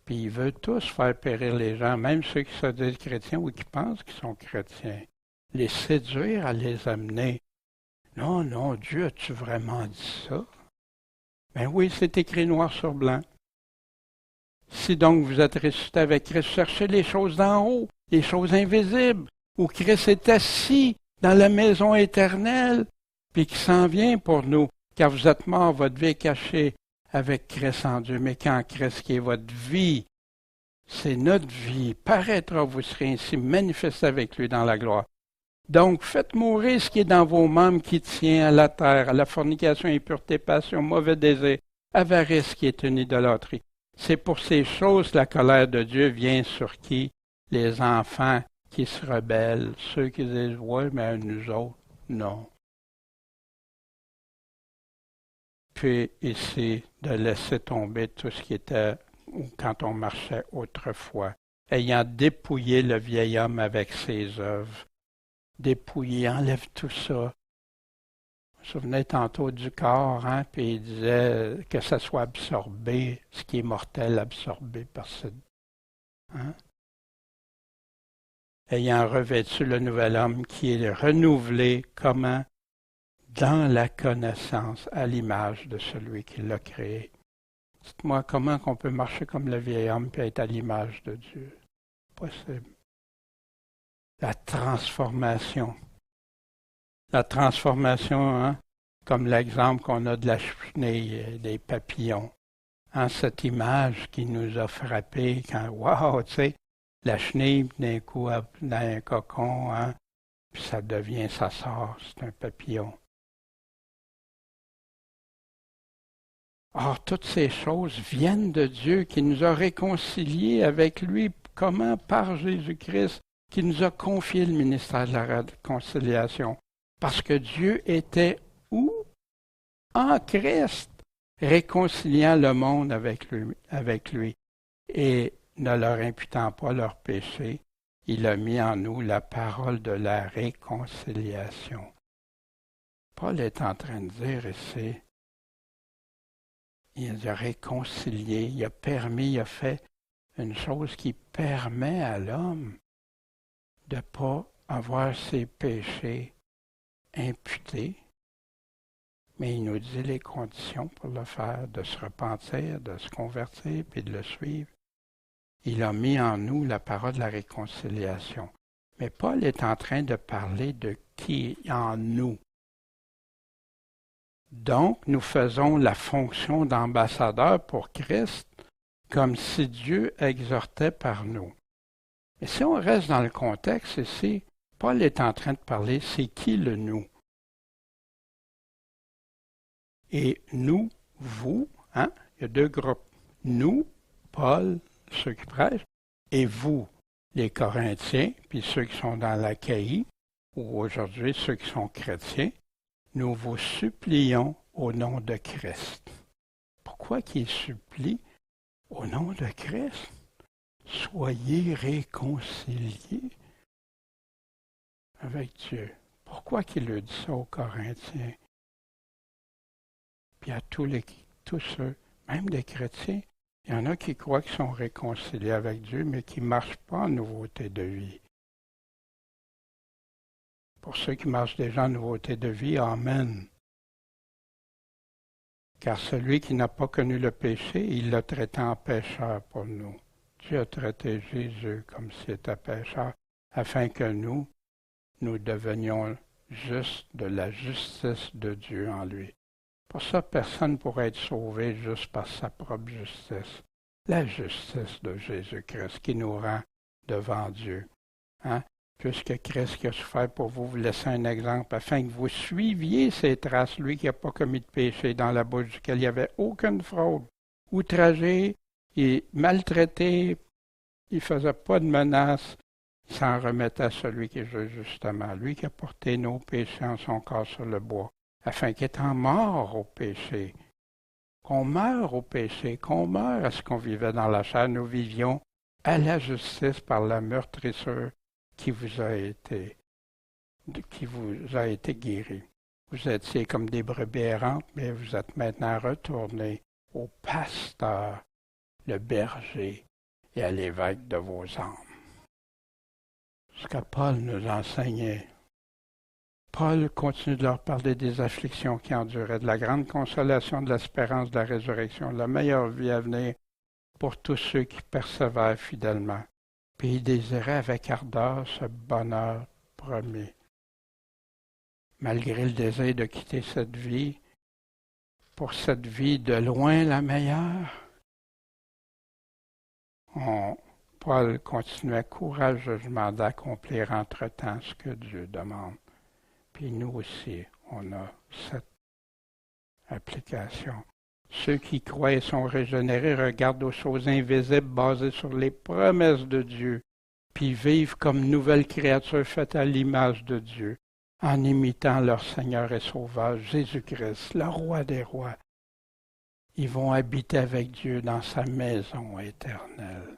Puis il veut tous faire périr les gens, même ceux qui se disent chrétiens ou qui pensent qu'ils sont chrétiens. Les séduire à les amener. Non, non, Dieu, as-tu vraiment dit ça? Ben oui, c'est écrit noir sur blanc. Si donc vous êtes ressuscité avec Christ, cherchez les choses d'en haut, les choses invisibles, où Christ est assis dans la maison éternelle, puis qui s'en vient pour nous, car vous êtes morts, votre vie est cachée avec Christ en Dieu, mais quand Christ qui est votre vie, c'est notre vie, paraîtra, vous serez ainsi manifesté avec lui dans la gloire. Donc, faites mourir ce qui est dans vos membres qui tient à la terre, à la fornication, impureté, passion, mauvais désir, avarice qui est une idolâtrie. C'est pour ces choses que la colère de Dieu vient sur qui? Les enfants qui se rebellent, ceux qui disent « ouais, mais nous autres, non ». Puis ici, de laisser tomber tout ce qui était quand on marchait autrefois, ayant dépouillé le vieil homme avec ses œuvres. Dépouiller, enlève tout ça. Vous vous souvenez tantôt du corps, hein, puis il disait que ça soit absorbé, ce qui est mortel absorbé par ce... Hein? Ayant revêtu le nouvel homme qui est renouvelé, comment? Dans la connaissance, à l'image de celui qui l'a créé. Dites-moi comment on peut marcher comme le vieil homme et être à l'image de Dieu? Possible. La transformation. La transformation, hein, comme l'exemple qu'on a de la chenille, des papillons. Hein, cette image qui nous a frappés quand, wow, tu sais, la chenille, d'un coup, dans un cocon, hein, puis ça devient, ça sort, c'est un papillon. Or, toutes ces choses viennent de Dieu qui nous a réconciliés avec lui. Comment? Par Jésus-Christ, qui nous a confié le ministère de la réconciliation. Parce que Dieu était où? En Christ, réconciliant le monde avec lui. Et ne leur imputant pas leurs péchés, il a mis en nous la parole de la réconciliation. Paul est en train de dire ici, il a réconcilié, il a permis, il a fait une chose qui permet à l'homme de ne pas avoir ses péchés imputés, mais il nous dit les conditions pour le faire, de se repentir, de se convertir, puis de le suivre. Il a mis en nous la parole de la réconciliation. Mais Paul est en train de parler de qui est en nous. Donc, nous faisons la fonction d'ambassadeur pour Christ comme si Dieu exhortait par nous. Mais si on reste dans le contexte ici, Paul est en train de parler, c'est qui le nous? Et nous, vous, hein? Il y a deux groupes. Nous, Paul, ceux qui prêchent, et vous, les Corinthiens, puis ceux qui sont dans l'Achaïe, ou aujourd'hui ceux qui sont chrétiens, nous vous supplions au nom de Christ. Pourquoi qu'il supplie au nom de Christ? Soyez réconciliés avec Dieu. Pourquoi qu'il le dit ça aux Corinthiens? Puis à tous ceux, même des chrétiens, il y en a qui croient qu'ils sont réconciliés avec Dieu, mais qui ne marchent pas en nouveauté de vie. Pour ceux qui marchent déjà en nouveauté de vie, amen. Car celui qui n'a pas connu le péché, il l'a traité en pécheur pour nous. Dieu a traité Jésus comme s'il était pécheur, afin que nous devenions justes de la justice de Dieu en lui. Pour ça, personne ne pourrait être sauvé juste par sa propre justice. La justice de Jésus-Christ qui nous rend devant Dieu. Hein? Puisque Christ qui a souffert pour vous, vous laissez un exemple afin que vous suiviez ses traces, lui qui n'a pas commis de péché, dans la bouche duquel il n'y avait aucune fraude, outragé et maltraité, il ne faisait pas de menaces, il s'en remettait à celui qui est justement, lui qui a porté nos péchés en son corps sur le bois, afin qu'étant mort au péché, qu'on meure au péché, qu'on meure à ce qu'on vivait dans la chair, nous vivions à la justice par la meurtrissure qui vous a été guéri. Vous étiez comme des brebis errantes, mais vous êtes maintenant retournés au pasteur, le berger et à l'évêque de vos âmes. Ce que Paul nous enseignait. Paul continue de leur parler des afflictions qui enduraient, de la grande consolation, de l'espérance de la résurrection, de la meilleure vie à venir pour tous ceux qui persévèrent fidèlement. Puis il désirait avec ardeur ce bonheur promis. Malgré le désir de quitter cette vie, pour cette vie de loin la meilleure, Paul continuait courageusement d'accomplir entre-temps ce que Dieu demande. Puis nous aussi, on a cette application. Ceux qui croient et sont régénérés regardent aux choses invisibles basées sur les promesses de Dieu, puis vivent comme nouvelles créatures faites à l'image de Dieu, en imitant leur Seigneur et Sauveur, Jésus-Christ, le Roi des rois. Ils vont habiter avec Dieu dans sa maison éternelle.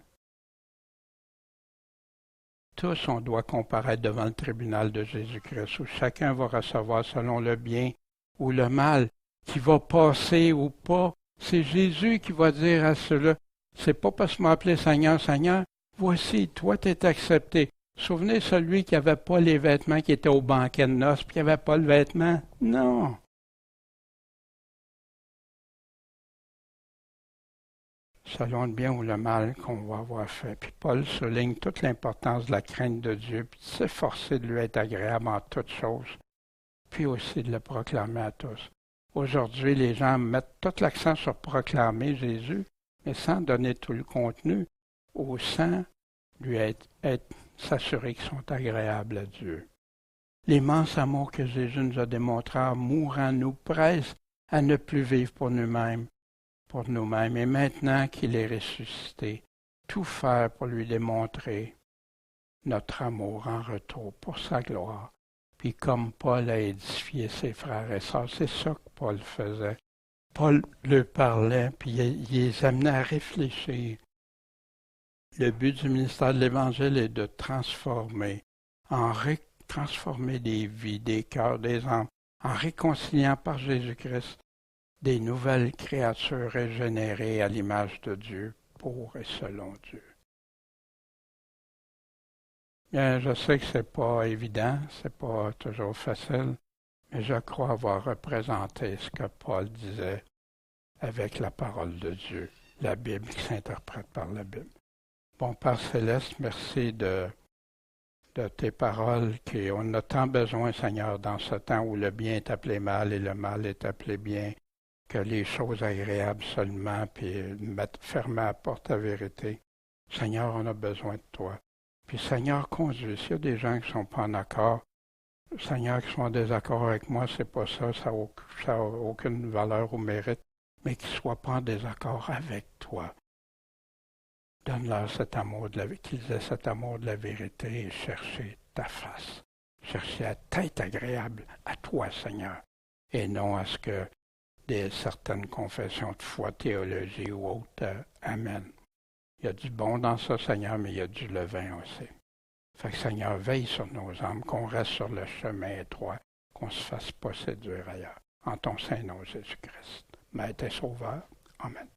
Tous, on doit comparaître devant le tribunal de Jésus-Christ, où chacun va recevoir selon le bien ou le mal, qui va passer ou pas. C'est Jésus qui va dire à ceux-là, c'est pas parce que m'appeler Seigneur, Seigneur, voici, toi t'es accepté. Souvenez celui qui n'avait pas les vêtements, qui était au banquet de noces, puis qui n'avait pas le vêtement. Non. Selon le bien ou le mal qu'on va avoir fait. Puis Paul souligne toute l'importance de la crainte de Dieu, puis de s'efforcer de lui être agréable en toutes choses, puis aussi de le proclamer à tous. Aujourd'hui, les gens mettent tout l'accent sur proclamer Jésus, mais sans donner tout le contenu, ou sans lui s'assurer qu'ils sont agréables à Dieu. L'immense amour que Jésus nous a démontré en mourant nous presse à ne plus vivre pour nous-mêmes, et maintenant qu'il est ressuscité, tout faire pour lui démontrer notre amour en retour pour sa gloire. Puis comme Paul a édifié ses frères et sœurs, c'est ça que Paul faisait. Paul leur parlait, puis il les amenait à réfléchir. Le but du ministère de l'Évangile est de transformer des vies, des cœurs, des âmes, en réconciliant par Jésus-Christ des nouvelles créatures régénérées à l'image de Dieu, pour et selon Dieu. Bien, je sais que c'est pas évident, c'est pas toujours facile, mais je crois avoir représenté ce que Paul disait avec la parole de Dieu, la Bible qui s'interprète par la Bible. Bon Père Céleste, merci de tes paroles, qu'on a tant besoin, Seigneur, dans ce temps où le bien est appelé mal et le mal est appelé bien, que les choses agréables seulement, puis fermer la porte à vérité. Seigneur, on a besoin de toi. Puis Seigneur, conduis. S'il y a des gens qui ne sont pas en accord, Seigneur, qui sont en désaccord avec moi, c'est pas ça, ça n'a aucune valeur ou mérite, mais qu'ils ne soient pas en désaccord avec toi. Donne-leur cet amour qu'ils aient cet amour de la vérité et chercher ta face. Chercher à t'être agréable à toi, Seigneur, et non à ce que certaines confessions de foi, théologie ou autres amènent. Il y a du bon dans ça, Seigneur, mais il y a du levain aussi. Fait que, Seigneur, veille sur nos âmes, qu'on reste sur le chemin étroit, qu'on ne se fasse pas séduire ailleurs. En ton Saint-Nom, Jésus-Christ, Maître et Sauveur. Amen.